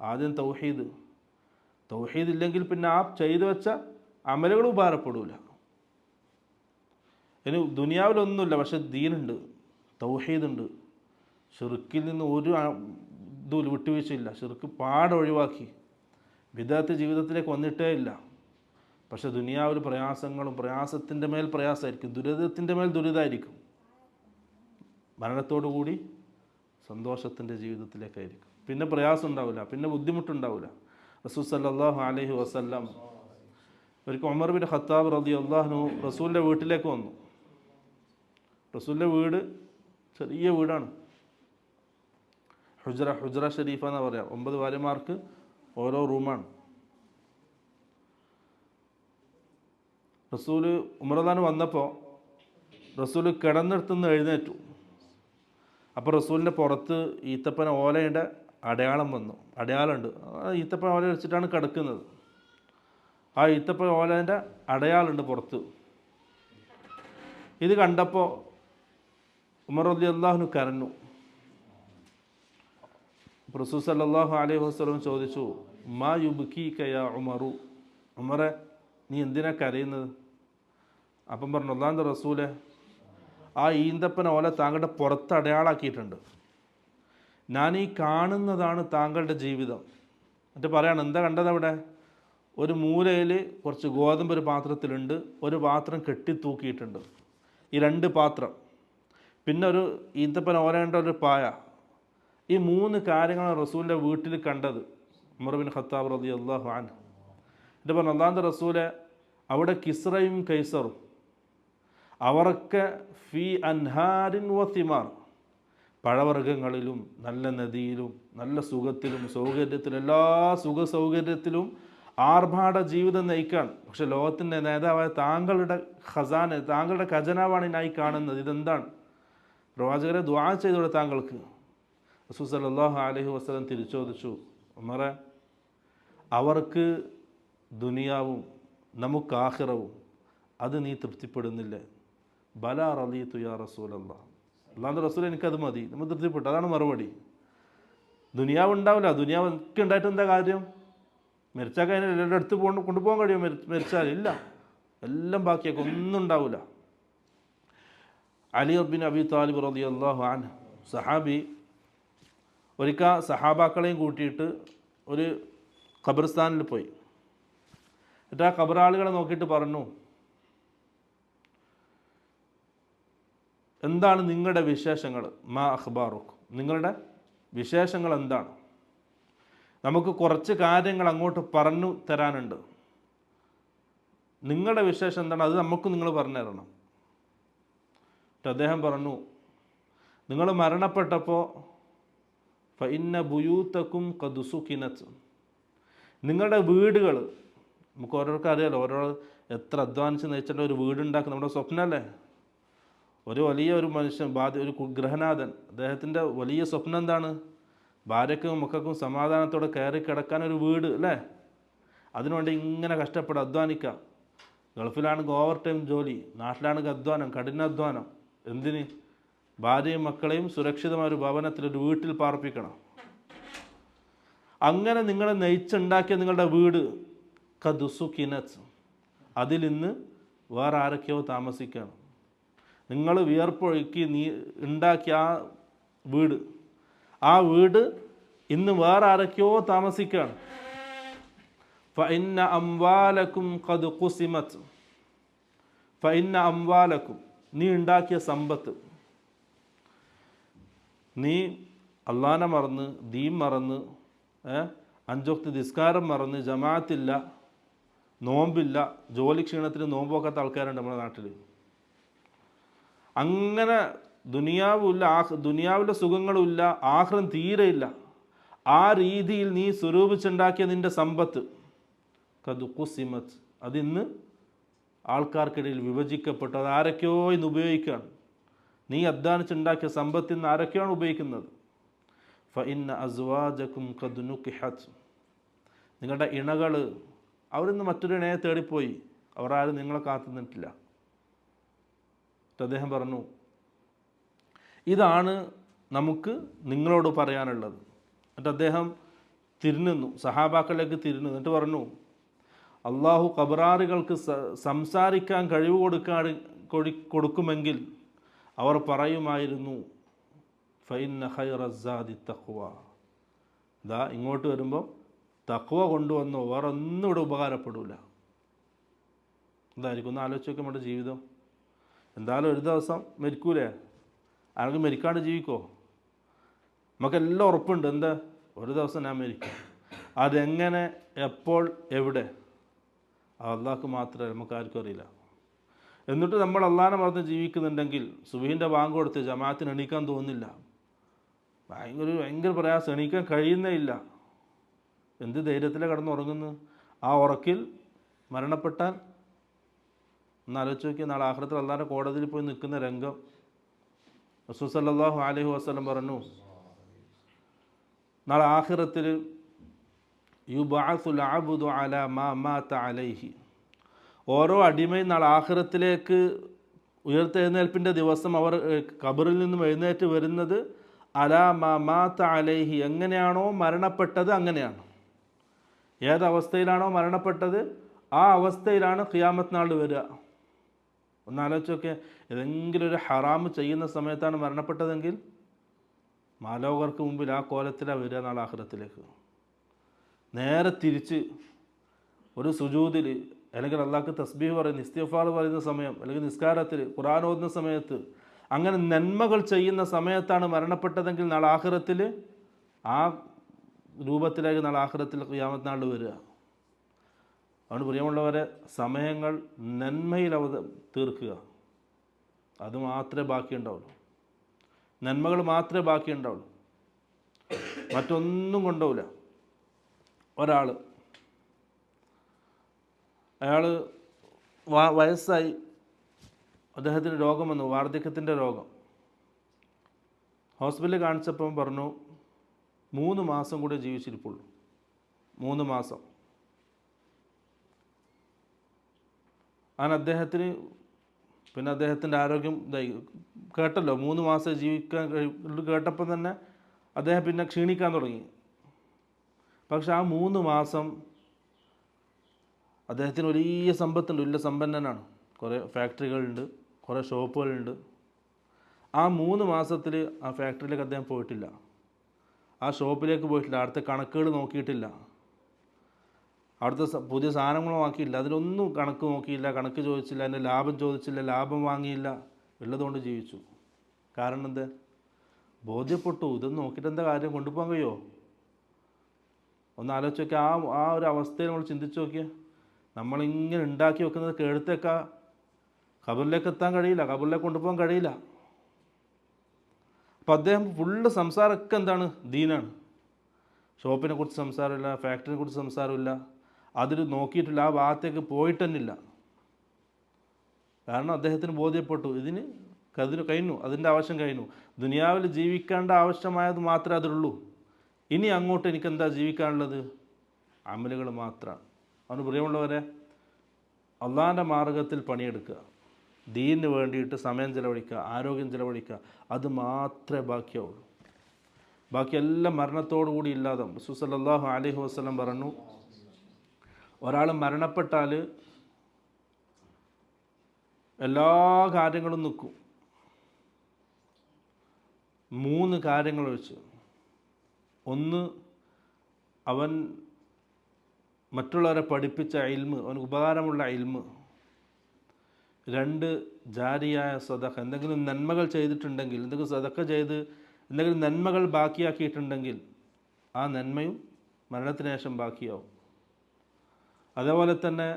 ആദ്യം തൗഹീദ് ഇല്ലെങ്കിൽ പിന്നെ ആ ചെയ്തു വെച്ച അമലുകൾ ഉപകാരപ്പെടില്ല. ഇനി ദുനിയാവിലൊന്നുമില്ല, പക്ഷെ ദീനുണ്ട്, തൗഹീദുണ്ട്. ഷിർക്കിൽ നിന്ന് ഒരു ഇതും വിട്ടുവീഴ്ചയില്ല. ഷിർക്ക് പാടെ ഒഴിവാക്കി, ബിദ്അത്ത് ജീവിതത്തിലേക്ക് വന്നിട്ടേ ഇല്ല. പക്ഷെ ദുനിയാവിൽ പ്രയാസങ്ങളും, പ്രയാസത്തിൻ്റെ മേൽ പ്രയാസമായിരിക്കും, ദുരിതത്തിൻ്റെ മേൽ ദുരിതമായിരിക്കും. മരണത്തോടു കൂടി സന്തോഷത്തിൻ്റെ ജീവിതത്തിലേക്കായിരിക്കും. പിന്നെ പ്രയാസം ഉണ്ടാവില്ല, പിന്നെ ബുദ്ധിമുട്ടുണ്ടാവില്ല. റസൂൽ സല്ലല്ലാഹു അലൈഹി വസല്ലം ഒരിക്കൽ ഉമർ ബിൻ ഖത്താബ് റളിയല്ലാഹു അൻഹു റസൂലിൻ്റെ വീട്ടിലേക്ക് വന്നു. റസൂലിൻ്റെ വീട് ചെറിയ വീടാണ്. ഹുജ്ര ഷരീഫ എന്ന് പറയാം. 9 ഭാര്യമാർക്ക് ഓരോ റൂമാണ്. റസൂല് ഉമറദാൻ വന്നപ്പോൾ റസൂല് കിടന്നിടത്തുനിന്ന് എഴുന്നേറ്റു. അപ്പോൾ റസൂലിൻ്റെ പുറത്ത് ഈത്തപ്പന ഓലയുടെ അടയാളം വന്നു. അടയാളമുണ്ട്. ഈത്തപ്പന ഓല വെച്ചിട്ടാണ് കിടക്കുന്നത്. ആ ഈത്തപ്പന ഓലേൻ്റെ അടയാളമുണ്ട് പുറത്ത്. ഇത് കണ്ടപ്പോൾ ഉമർ റളിയല്ലാഹു കരഞ്ഞു. റസൂൽ സല്ലല്ലാഹു അലൈഹി വസല്ലം ചോദിച്ചു, മാ യുബ്കീക യാ ഉമറു, ഉമറെ നീ എന്തിനാ കരയുന്നത്? അപ്പം പറഞ്ഞു, അല്ലാഹുവിൻ്റെ റസൂലെ, ആ ഈന്തപ്പന ഓല താങ്കളുടെ പുറത്ത് അടയാളാക്കിയിട്ടുണ്ട്. ഞാൻ ഈ കാണുന്നതാണ് താങ്കളുടെ ജീവിതം. എന്നിട്ട് പറയാണ്, എന്താ കണ്ടത് അവിടെ? ഒരു മൂലയിൽ കുറച്ച് ഗോതമ്പ് ഒരു പാത്രത്തിലുണ്ട്, ഒരു പാത്രം കെട്ടിത്തൂക്കിയിട്ടുണ്ട്. ഈ 2 പാത്രം, പിന്നെ ഒരു ഈന്തപ്പന ഓലേണ്ട ഒരു പായ. ഈ 3 കാര്യങ്ങളാണ് റസൂലിൻ്റെ വീട്ടിൽ കണ്ടത്. ഉമർ ബിൻ ഖത്താബ് റളിയല്ലാഹു അൻഹു എന്നിട്ട് പറഞ്ഞു, അല്ലാഹുവിൻ്റെ റസൂലെ, അവിടെ കിസ്റയും കൈസറും അവർക്ക് ഫി അൻഹാരിൻ വ തിമാർ, പഴവർഗ്ഗങ്ങളിലും നല്ല നദിയിലും നല്ല സുഖത്തിലും സൗകര്യത്തിലും എല്ലാ സുഖ സൗകര്യത്തിലും ആർഭാട ജീവിതം നയിക്കാൻ. പക്ഷെ ലോകത്തിൻ്റെ നേതാവായ താങ്കളുടെ ഖസാന, താങ്കളുടെ ഖജനാവാണ് ഇതിനായി കാണുന്നത്. ഇതെന്താണ്? പ്രവാചകരെ ദുആ ചെയ്തോടെ താങ്കൾക്ക്. റസൂൽ സല്ലല്ലാഹു അലൈഹി വസല്ലം തിരിച്ചോദിച്ചു, ഉമറെ, അവർക്ക് ദുനിയാവും നമുക്ക് ആഖിറവും, അത് നീ തൃപ്തിപ്പെടുന്നില്ലേ? ബലാ റളീതു യാ റസൂലല്ലാഹ്, അല്ലാഹുവിൻ്റെ റസൂൽ, എനിക്കത് മതി, നമ്മൾ തൃപ്തിപ്പെട്ടു. അതാണ് മറുപടി. ദുനിയാവ് ഉണ്ടാവില്ല. ദുനിയാവ് എനിക്ക് ഉണ്ടായിട്ട് എന്താ കാര്യം? മരിച്ചാൽ കഴിഞ്ഞാൽ എല്ലാവരുടെ അടുത്ത് കൊണ്ടുപോകാൻ കഴിയുമോ? മരിച്ചാൽ ഇല്ല, എല്ലാം ബാക്കിയാക്കും, ഒന്നും ഉണ്ടാവില്ല. അലി ബിൻ അബി താലിബ് റളിയല്ലാഹു അൻഹു സഹാബി ഒരിക്കൽ സഹാബാക്കളെയും കൂട്ടിയിട്ട് ഒരു ഖബർസ്ഥാനിൽ പോയി. എന്നിട്ട് ആ ഖബറാളികളെ നോക്കിയിട്ട് പറഞ്ഞു, എന്താണ് നിങ്ങളുടെ വിശേഷങ്ങൾ? മാ അഖ്ബാറുക്കും, നിങ്ങളുടെ വിശേഷങ്ങൾ എന്താണ്? നമുക്ക് കുറച്ച് കാര്യങ്ങൾ അങ്ങോട്ട് പറഞ്ഞു തരാനുണ്ട്. നിങ്ങളുടെ വിശേഷം എന്താണ്? അത് നമുക്ക് നിങ്ങൾ പറഞ്ഞു തരണം. അദ്ദേഹം പറഞ്ഞു, നിങ്ങൾ മരണപ്പെട്ടപ്പോൾ ഫഇന്ന ബുയൂത്തക്കും ഖദ് സുകിനത്, നിങ്ങളുടെ വീടുകൾ, നമുക്ക് ഓരോരുത്തർക്കും അറിയാലോ, ഓരോ എത്ര അധ്വാനിച്ച് നയിച്ചിട്ട് ഒരു വീടുണ്ടാക്കുക നമ്മുടെ സ്വപ്നമല്ലേ. ഒരു മനുഷ്യൻ, ഒരു ഗൃഹനാഥൻ, അദ്ദേഹത്തിൻ്റെ വലിയ സ്വപ്നം എന്താണ്? ഭാര്യക്കും മക്കൾക്കും സമാധാനത്തോടെ കയറി കിടക്കാൻ ഒരു വീട് അല്ലേ. അതിനുവേണ്ടി ഇങ്ങനെ കഷ്ടപ്പെട്ട് അധ്വാനിക്കുക. ഗൾഫിലാണെങ്കിൽ ഓവർ ടൈം ജോലി, നാട്ടിലാണെങ്കിൽ അധ്വാനം, കഠിനാധ്വാനം. എന്തിന്? ഭാര്യയും മക്കളെയും സുരക്ഷിതമായ ഒരു ഭവനത്തിൽ, ഒരു വീട്ടിൽ പാർപ്പിക്കണം. അങ്ങനെ നിങ്ങൾ നയിച്ചുണ്ടാക്കിയ നിങ്ങളുടെ വീട് ഖദ് സുകിനത്, അതിൽ ഇന്ന് വേറെ ആരൊക്കെയോ താമസിക്കണം. നിങ്ങൾ വിയർപ്പൊഴുക്കി ഉണ്ടാക്കിയ ആ വീട് ഇന്ന് വേറെ ആരൊക്കെയോ താമസിക്കുകയാണ്. ഫഇന്ന അംവാലക്കും ഖദ് ഖുസിമത്, ഫഇന്ന അംവാലക്കും, നീ ഉണ്ടാക്കിയ സമ്പത്ത്, നീ അള്ളാനെ മറന്ന്, ദീൻ മറന്ന്, 5 വക്ത് നിസ്കാരം മറന്ന്, ജമാഅത്തില്ല, നോമ്പില്ല, ജോലി ക്ഷീണത്തിന് നോമ്പൊക്കാത്ത ആൾക്കാരുണ്ട് നമ്മുടെ നാട്ടിൽ. അങ്ങനെ ദുനിയാവിൻ്റെ സുഖങ്ങളുമില്ല, ആഖിറം തീരെയില്ല. ആ രീതിയിൽ നീ സ്വരൂപിച്ചുണ്ടാക്കിയ നിൻ്റെ സമ്പത്ത് ഖദ് ഖുസിമത്, അതിന്ന് ആൾക്കാർക്കിടയിൽ വിഭജിക്കപ്പെട്ടു. അത് ആരൊക്കെയോ ഇന്ന് ഉപയോഗിക്കുകയാണ്. നീ അധ്വാനിച്ചുണ്ടാക്കിയ സമ്പത്തിൽ നിന്ന് ആരൊക്കെയാണ് ഉപയോഗിക്കുന്നത്? ഫഇന്ന അസ്വാജക്കും ഖദ് നുകിഹത്, നിങ്ങളുടെ ഇണകൾ, അവരിന്ന് മറ്റൊരു ഇണയെ തേടിപ്പോയി, അവർ ആരും നിങ്ങളെ കാത്തു നിന്നിട്ടില്ല. അദ്ദേഹം പറഞ്ഞു, ഇതാണ് നമുക്ക് നിങ്ങളോട് പറയാനുള്ളത്. എന്നിട്ട് അദ്ദേഹം തിരിഞ്ഞു, സഹാബാക്കളിലേക്ക് തിരിഞ്ഞു, എന്നിട്ട് പറഞ്ഞു, അള്ളാഹു ഖബറാറികൾക്ക് സംസാരിക്കാൻ കഴിവ് കൊടുക്കുമെങ്കിൽ അവർ പറയുമായിരുന്നു, ഫഇന്ന ഖൈറസ്സാദി തഖ്വ, ഇതാ ഇങ്ങോട്ട് വരുമ്പോൾ തഖ്വ കൊണ്ടുവന്നോ, വേറെ ഒന്നും ഇവിടെ ഉപകാരപ്പെടില്ല. എന്തായിരിക്കും? ഒന്ന് ആലോചിച്ച് നോക്കാം നമ്മുടെ ജീവിതം. എന്തായാലും ഒരു ദിവസം മരിക്കൂലേ? ആരെങ്കിലും മരിക്കാണ്ട് ജീവിക്കോ? നമുക്കെല്ലാം ഉറപ്പുണ്ട്, എന്താ, ഒരു ദിവസം ഞാൻ മരിക്കും. അതെങ്ങനെ, എപ്പോൾ, എവിടെ, അള്ളാഹ്ക്ക് മാത്രമേ, നമുക്ക് ആർക്കും അറിയില്ല. എന്നിട്ട് നമ്മൾ അള്ളാഹനെ മറന്ന് ജീവിക്കുന്നുണ്ടെങ്കിൽ സുബഹിൻ്റെ ബാങ്ക് കൊടുത്ത് ജമാഅത്തിന് എണീക്കാൻ തോന്നുന്നില്ല, ഭയങ്കര പ്രയാസം, എണീക്കാൻ കഴിയുന്നേ ഇല്ല. എന്ത് ധൈര്യത്തിലാണ് കിടന്നുറങ്ങുന്നു? ആ ഉറക്കിൽ മരണപ്പെട്ടാൽ ഒന്ന് ആലോചിച്ച് നോക്കിയാൽ നാളെ ആഖിറത്തിൽ അള്ളാഹുവിൻ്റെ കോടതിയിൽ പോയി നിൽക്കുന്ന രംഗം. റസൂൽ സല്ലല്ലാഹു അലൈഹി വസല്ലം പറഞ്ഞു, നാളെ ആഖിറത്തിൽ യുബഅസുൽ അബ്ദു അലാ മാ മാത അലൈഹി, ഓരോ അടിമയും നാളെ ആഖിറത്തിലേക്ക് ഉയർത്തെഴുന്നേൽപ്പിൻ്റെ ദിവസം അവർ ഖബറിൽ നിന്നും എഴുന്നേറ്റ് വരുന്നത് അലാ മാ മാത അലൈഹി, എങ്ങനെയാണോ മരണപ്പെട്ടത് അങ്ങനെയാണ്. ഏതവസ്ഥയിലാണോ മരണപ്പെട്ടത് ആ അവസ്ഥയിലാണ് ഖിയാമത്ത് നാൾ വരിക. ഒന്ന് ആലോചിച്ചൊക്കെ, ഏതെങ്കിലും ഒരു ഹറാമ് ചെയ്യുന്ന സമയത്താണ് മരണപ്പെട്ടതെങ്കിൽ മാലോകർക്ക് മുമ്പിൽ ആ കോലത്തിലാണ് വരിക നാളെ ആഖിറത്തിലേക്ക്. നേരെ തിരിച്ച് ഒരു സുജൂദിൽ അല്ലെങ്കിൽ അള്ളാഹ്ക്ക് തസ്ബീഹ് പറയുന്ന ഇസ്തിഗ്ഫാർ പറയുന്ന സമയം, അല്ലെങ്കിൽ നിസ്കാരത്തിൽ ഖുർആൻ ഓതുന്ന സമയത്ത്, അങ്ങനെ നന്മകൾ ചെയ്യുന്ന സമയത്താണ് മരണപ്പെട്ടതെങ്കിൽ നാളെ ആഖിറത്തിൽ ആ രൂപത്തിലേക്ക് നാളെ ആഖിറത്തിൽ ഖിയാമത്ത് നാൾ വരിക. അതുകൊണ്ട് പ്രിയമുള്ളവരെ, സമയങ്ങൾ നന്മയിൽ തീർക്കുക, അത് മാത്രമേ ബാക്കിയുണ്ടാവുള്ളൂ. നന്മകൾ മാത്രമേ ബാക്കിയുണ്ടാവുള്ളൂ, മറ്റൊന്നും കൊണ്ടുപോവില്ല. അയാൾ വയസ്സായി, അദ്ദേഹത്തിന് രോഗം വന്നു, വാർദ്ധക്യത്തിൻ്റെ രോഗം. ഹോസ്പിറ്റലിൽ കാണിച്ചപ്പം പറഞ്ഞു 3 മാസം കൂടെ ജീവിച്ചിരിപ്പുള്ളൂ. 3 മാസം. അങ്ങനെ അദ്ദേഹത്തിന് പിന്നെ അദ്ദേഹത്തിൻ്റെ ആരോഗ്യം കേട്ടല്ലോ, 3 മാസം ജീവിക്കാൻ കേട്ടപ്പോൾ തന്നെ അദ്ദേഹം പിന്നെ ക്ഷീണിക്കാൻ തുടങ്ങി. പക്ഷെ ആ 3 മാസം അദ്ദേഹത്തിന് വലിയ സമ്പത്തുണ്ട്, വലിയ സമ്പന്നനാണ്, കുറേ ഫാക്ടറികളുണ്ട്, കുറേ ഷോപ്പുകളുണ്ട്. ആ 3 മാസത്തിൽ ആ ഫാക്ടറിയിലേക്ക് അദ്ദേഹം പോയിട്ടില്ല, ആ ഷോപ്പിലേക്ക് പോയിട്ടില്ല, അവിടുത്തെ കണക്കുകൾ നോക്കിയിട്ടില്ല, അവിടുത്തെ പുതിയ സാധനങ്ങൾ വാങ്ങിയില്ല, അതിലൊന്നും കണക്ക് നോക്കിയില്ല, കണക്ക് ചോദിച്ചില്ല, അതിൻ്റെ ലാഭം ചോദിച്ചില്ല, ലാഭം വാങ്ങിയില്ല, ഉള്ളതുകൊണ്ട് ജീവിച്ചു. കാരണം എന്താ? ബോധ്യപ്പെട്ടു, ഇതൊന്നും നോക്കിയിട്ട് എന്താ കാര്യം, കൊണ്ടുപോകാൻ കഴിയുമോ? ഒന്ന് ആലോചിച്ച് നോക്കിയാൽ ആ ഒരു അവസ്ഥയിൽ നമ്മൾ ചിന്തിച്ച് നോക്കിയാൽ, നമ്മളിങ്ങനെ ഉണ്ടാക്കി വെക്കുന്നത് കേടുത്തേക്കാ ഖബറിലേക്ക് എത്താൻ കഴിയില്ല, ഖബറിലേക്ക് കൊണ്ടുപോകാൻ കഴിയില്ല. അപ്പം അദ്ദേഹം ഫുള്ള് സംസാരമൊക്കെ എന്താണ്? ദീനാണ്. ഷോപ്പിനെ കുറിച്ച് സംസാരമില്ല, ഫാക്ടറിനെ കുറിച്ച് സംസാരമില്ല, അതിൽ നോക്കിയിട്ടില്ല, ആ ഭാഗത്തേക്ക് പോയിട്ട് തന്നെ ഇല്ല. കാരണം അദ്ദേഹത്തിന് ബോധ്യപ്പെട്ടു, ഇതിന് കഴിഞ്ഞു, അതിൻ്റെ ആവശ്യം കഴിഞ്ഞു. ദുനിയാവിൽ ജീവിക്കേണ്ട ആവശ്യമായത് മാത്രമേ അതിലുള്ളൂ. ഇനി അങ്ങോട്ട് എനിക്കെന്താ ജീവിക്കാനുള്ളത്? അമലുകൾ മാത്രമാണ്. അതുകൊണ്ട് പ്രിയമുള്ളവരെ, അള്ളാഹിൻ്റെ മാർഗത്തിൽ പണിയെടുക്കുക, ദീനിന് വേണ്ടിയിട്ട് സമയം ചിലവഴിക്കുക, ആരോഗ്യം ചിലവഴിക്കുക, അത് മാത്രമേ ബാക്കിയാവുള്ളൂ. ബാക്കിയെല്ലാം മരണത്തോടു കൂടി ഇല്ലാതാവും. റസൂൽ സല്ലല്ലാഹു അലൈഹി വസല്ലം പറഞ്ഞു, ഒരാൾ മരണപ്പെട്ടാൽ എല്ലാ കാര്യങ്ങളും നിൽക്കും, 3 കാര്യങ്ങൾ വെച്ച്. ഒന്ന്, അവൻ മറ്റുള്ളവരെ പഠിപ്പിച്ച ഇൽമ്, അവന് ഉപകാരമുള്ള ഇൽമ്. 2, ജാരിയായ സദഖ, എന്തെങ്കിലും നന്മകൾ ചെയ്തിട്ടുണ്ടെങ്കിൽ, എന്തെങ്കിലും സദഖ ചെയ്ത് എന്തെങ്കിലും നന്മകൾ ബാക്കിയാക്കിയിട്ടുണ്ടെങ്കിൽ ആ നന്മയും മരണത്തിന് ശേഷം ബാക്കിയാവും. അതേപോലെ തന്നെ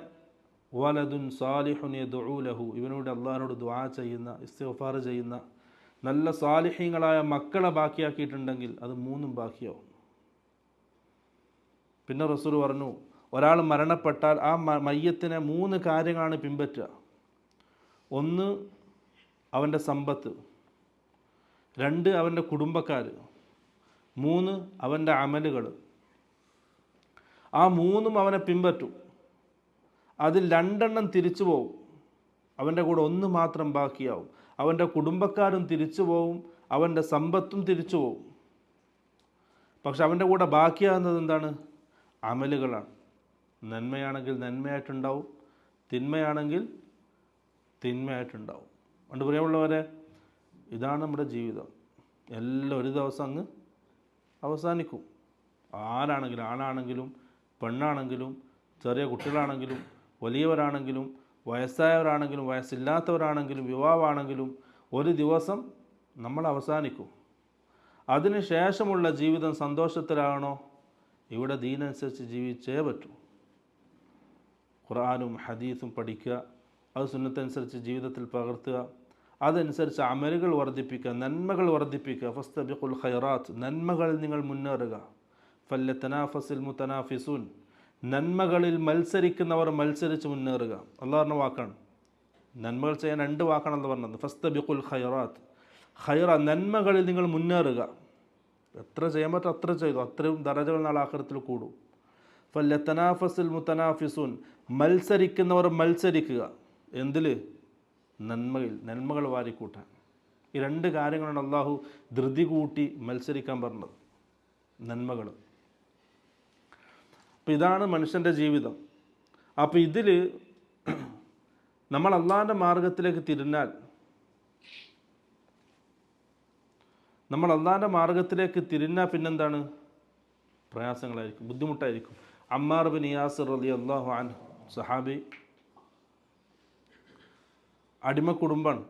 വലദുൻ സാലിഹുൻ യദ്ഉ ലഹു, ഇവനോട് അള്ളാഹിനോട് ദുആ ചെയ്യുന്ന, ഇസ്തിഗ്ഫാർ ചെയ്യുന്ന നല്ല സാലിഹീങ്ങളായ മക്കളെ ബാക്കിയാക്കിയിട്ടുണ്ടെങ്കിൽ അത് 3ഉം ബാക്കിയാവും. പിന്നെ റസൂൽ പറഞ്ഞു, ഒരാൾ മരണപ്പെട്ടാൽ ആ മയ്യത്തിനെ 3 കാര്യങ്ങളാണ് പിൻപറ്റുക. 1, അവൻ്റെ സമ്പത്ത്. 2, അവൻ്റെ കുടുംബക്കാർ. 3, അവൻ്റെ അമലുകൾ. ആ 3ഉം അവനെ പിൻപറ്റും. അതിൽ 2 തിരിച്ചു പോവും, അവൻ്റെ കൂടെ 1 മാത്രം ബാക്കിയാവും. അവൻ്റെ കുടുംബക്കാരും തിരിച്ചു പോവും, അവൻ്റെ സമ്പത്തും തിരിച്ചു പോവും. പക്ഷെ അവൻ്റെ കൂടെ ബാക്കിയാകുന്നത് എന്താണ്? അമലുകളാണ്. നന്മയാണെങ്കിൽ നന്മയായിട്ടുണ്ടാവും, തിന്മയാണെങ്കിൽ തിന്മയായിട്ടുണ്ടാവും. അതുകൊണ്ട് പ്രിയമുള്ളവരെ, ഇതാണ് നമ്മുടെ ജീവിതം. എല്ലാം ഒരു ദിവസം അങ്ങ് അവസാനിക്കും. ആരാണെങ്കിലും, ആണാണെങ്കിലും പെണ്ണാണെങ്കിലും ചെറിയ കുട്ടികളാണെങ്കിലും വലിയവരാണെങ്കിലും വയസ്സായവരാണെങ്കിലും വയസ്സില്ലാത്തവരാണെങ്കിലും യുവാവാണെങ്കിലും ഒരു ദിവസം നമ്മൾ അവസാനിക്കും. അതിന് ശേഷമുള്ള ജീവിതം സന്തോഷത്തിലാണോ? ഇവിടെ ദീനനുസരിച്ച് ജീവിച്ചേ പറ്റൂ. ഖുർആനും ഹദീസും പഠിക്കുക, അത് സുന്നത്തനുസരിച്ച് ജീവിതത്തിൽ പകർത്തുക, അതനുസരിച്ച് അമലുകൾ വർദ്ധിപ്പിക്കുക, നന്മകൾ വർദ്ധിപ്പിക്കുക. ഫസ്തബിഖുൽ ഖൈറാത്ത്, നന്മകളിൽ നിങ്ങൾ മുന്നേറുക. ഫല്യതനാഫസിൽ മുതനാഫിസൂൻ, നന്മകളിൽ മത്സരിക്കുന്നവർ മത്സരിച്ച് മുന്നേറുക. അള്ളാഹ് പറഞ്ഞ വാക്കാണ്. നന്മകൾ ചെയ്യാൻ 2 വാക്കാണെന്ന് പറഞ്ഞത്. ഫസ്തബിഖുൽ ഖൈറാത്ത്, ഖൈറ നന്മകളിൽ നിങ്ങൾ മുന്നേറുക. എത്ര ചെയ്യാൻ പറ്റും അത്ര ചെയ്തു, അത്രയും ദറജകൾ നാളെ ആഖിറത്തിൽ കൂടും. ഫല്യതനാഫസിൽ മുതനാഫിസൂൻ, മത്സരിക്കുന്നവർ മത്സരിക്കുക. എന്തിൽ? നന്മയിൽ, നന്മകൾ വാരിക്കൂട്ടാൻ. ഈ 2 കാര്യങ്ങളാണ് അള്ളാഹു ധൃതി കൂട്ടി മത്സരിക്കാൻ പറഞ്ഞത്, നന്മകൾ. അപ്പം ഇതാണ് മനുഷ്യൻ്റെ ജീവിതം. അപ്പോൾ ഇതിൽ നമ്മൾ അള്ളാഹിൻ്റെ മാർഗത്തിലേക്ക് തിരിഞ്ഞാൽ, പിന്നെന്താണ്? പ്രയാസങ്ങളായിരിക്കും, ബുദ്ധിമുട്ടായിരിക്കും. അമ്മാർ ബിൻ യാസിർ റളിയല്ലാഹു അൻഹു, സഹാബി, അടിമ കുടുംബമാണ്.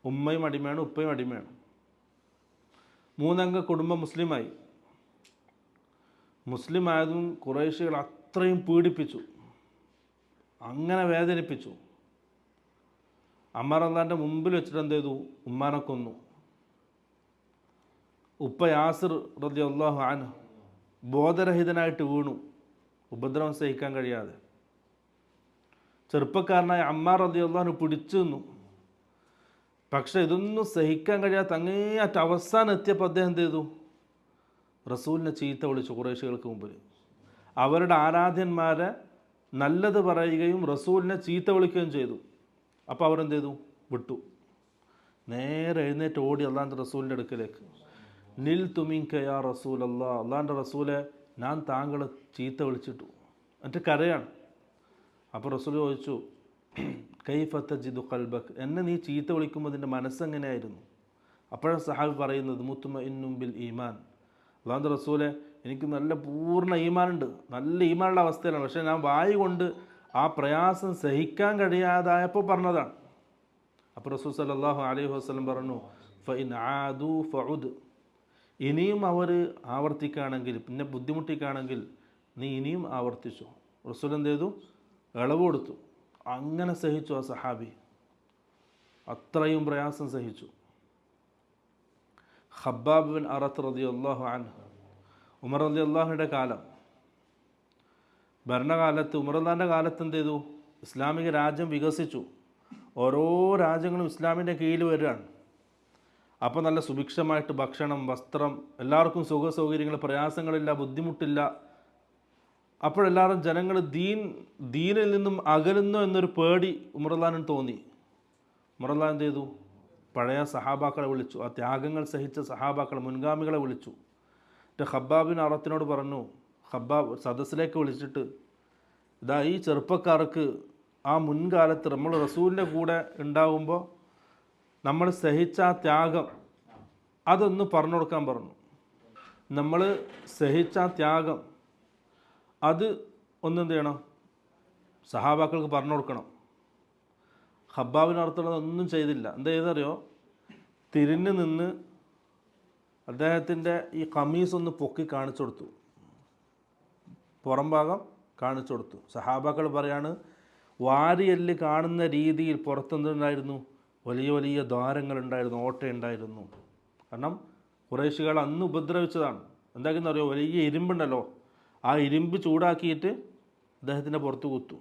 ഉമ്മയും അടിമയാണ്, ഉപ്പയും അടിമയാണ്. 3 അംഗ കുടുംബം മുസ്ലിമായി. മുസ്ലിം ആയതും ഖുറൈശികൾ അത്രയും പീഡിപ്പിച്ചു, അങ്ങനെ വേദനിപ്പിച്ചു. അമ്മാർ അള്ളാൻ്റെ മുമ്പിൽ വെച്ചിട്ട് എന്ത് ചെയ്തു? ഉമ്മാനെ കൊന്നു. ഉപ്പ യാസിർ റളിയല്ലാഹു അൻഹു ബോധരഹിതനായിട്ട് വീണു, ഉപദ്രവം സഹിക്കാൻ കഴിയാതെ. ചെറുപ്പക്കാരനായ അമ്മാർ റളിയല്ലാഹു അൻഹു പിടിച്ചു നിന്നു. പക്ഷെ ഇതൊന്നും സഹിക്കാൻ കഴിയാത്ത അങ്ങേയറ്റ അവസാനം എത്തിയപ്പോൾ അദ്ദേഹം എന്ത് ചെയ്തു? റസൂലിനെ ചീത്ത വിളിച്ചു ഖുറൈശികൾക്ക് മുമ്പിൽ. അവരുടെ ആരാധ്യന്മാരെ നല്ലത് പറയുകയും റസൂലിനെ ചീത്ത വിളിക്കുകയും ചെയ്തു. അപ്പോൾ അവരെന്ത് ചെയ്തു? വിട്ടു. നേരെ എഴുന്നേറ്റ് ഓടി അള്ളാൻ്റെ റസൂലിൻ്റെ അടുക്കലേക്ക്. നിൽ തുമിങ്ക യാ റസൂൽ അല്ലാ, അള്ളാൻ്റെ റസൂലെ, ഞാൻ താങ്കളെ ചീത്ത വിളിച്ചിട്ടു. എന്നിട്ട് കരയാണ്. അപ്പോൾ റസൂൽ ചോദിച്ചു, കൈഫ തജിദു ഖൽബക്, എന്നെ നീ ചീത്ത വിളിക്കുമ്പോൾ നിൻ്റെ മനസ്സെങ്ങനെയായിരുന്നു? അപ്പോഴാണ് സഹാബി പറയുന്നത്, മുത്മഇന്നും ബിൽ ഈമാൻ, അള്ളാഹുവിൻ്റെ റസൂലെ, എനിക്ക് നല്ല പൂർണ്ണ ഈമാനുണ്ട്, നല്ല ഈമാനുള്ള അവസ്ഥയിലാണ്. പക്ഷേ ഞാൻ വായു കൊണ്ട് ആ പ്രയാസം സഹിക്കാൻ കഴിയാതായപ്പോൾ പറഞ്ഞതാണ്. അപ്പോൾ റസൂൽ സല്ലല്ലാഹു അലൈഹി വസല്ലം പറഞ്ഞു, ഫഇൻ ആദു ഫഉദ്, ഇനിയും അവർ ആവർത്തിക്കുകയാണെങ്കിൽ, പിന്നെ ബുദ്ധിമുട്ടിക്കുകയാണെങ്കിൽ നീ ഇനിയും ആവർത്തിച്ചു. റസൂൽ എന്ത് ചെയ്തു? ഇളവ് കൊടുത്തു. അങ്ങനെ സഹിച്ചു ആ സഹാബി, അത്രയും പ്രയാസം സഹിച്ചു. ഖബ്ബാബ് ബിൻ അറത്ത് റളിയല്ലാഹു അൻഹു, ഉമർ റളിയല്ലാഹുവിൻ്റെ കാലം, ഭരണകാലത്ത്, ഉമർ റളിയല്ലാഹുവിൻ്റെ കാലത്ത് എന്ത് ചെയ്തു? ഇസ്ലാമിക രാജ്യം വികസിച്ചു. ഓരോ രാജ്യങ്ങളും ഇസ്ലാമിൻ്റെ കീഴിൽ വരികയാണ്. അപ്പോൾ നല്ല സുഭിക്ഷമായിട്ട് ഭക്ഷണം, വസ്ത്രം, എല്ലാവർക്കും സുഖ സൗകര്യങ്ങൾ, പ്രയാസങ്ങളില്ല, ബുദ്ധിമുട്ടില്ല. അപ്പോഴെല്ലാവരും ജനങ്ങൾ ദീനിൽ നിന്നും അകലുന്നു എന്നൊരു പേടി ഉമർ റളിയല്ലാഹുവിന് തോന്നി. ഉമർ റളിയല്ലാഹു എന്ത് ചെയ്തു? പഴയ സഹാബാക്കളെ വിളിച്ചു, ആ ത്യാഗങ്ങൾ സഹിച്ച സഹാബാക്കളെ, മുൻഗാമികളെ വിളിച്ചു. എന്നിട്ട് ഖബ്ബാബിൻ അറത്തിനോട് പറഞ്ഞു, ഖബ്ബാബ് സദസ്സിലേക്ക് വിളിച്ചിട്ട്, ഇതാ ഈ ചെറുപ്പക്കാർക്ക് ആ മുൻകാലത്ത് നമ്മൾ റസൂലിൻ്റെ കൂടെ ഉണ്ടാകുമ്പോൾ നമ്മൾ സഹിച്ച ആ ത്യാഗം അതൊന്ന് പറഞ്ഞു കൊടുക്കാൻ പറഞ്ഞു. നമ്മൾ സഹിച്ച ആ ത്യാഗം അത് ഒന്നെന്ത് ചെയ്യണം? സഹാബാക്കൾക്ക് പറഞ്ഞു കൊടുക്കണം. ഖബ്ബാബിനർത്ഥമുള്ളത് ഒന്നും ചെയ്തില്ല. എന്താ ചെയ്തറിയോ? തിരിഞ്ഞു നിന്ന് അദ്ദേഹത്തിൻ്റെ ഈ ഖമീസ് ഒന്ന് പൊക്കി കാണിച്ചു കൊടുത്തു, പുറം ഭാഗം കാണിച്ചു കൊടുത്തു. സഹാബാക്കൾ പറയാണ്, വാരിയെല്ല് കാണുന്ന രീതിയിൽ പുറത്തെന്തുണ്ടായിരുന്നു? വലിയ വലിയ ദ്വാരങ്ങളുണ്ടായിരുന്നു, ഓട്ടയുണ്ടായിരുന്നു. കാരണം ഖുറൈശികൾ അന്ന് ഉപദ്രവിച്ചതാണ്. എന്താക്കുന്നറിയോ? വലിയ ഇരുമ്പുണ്ടല്ലോ, ആ ഇരുമ്പ് ചൂടാക്കിയിട്ട് അദ്ദേഹത്തിൻ്റെ പുറത്ത് കുത്തു.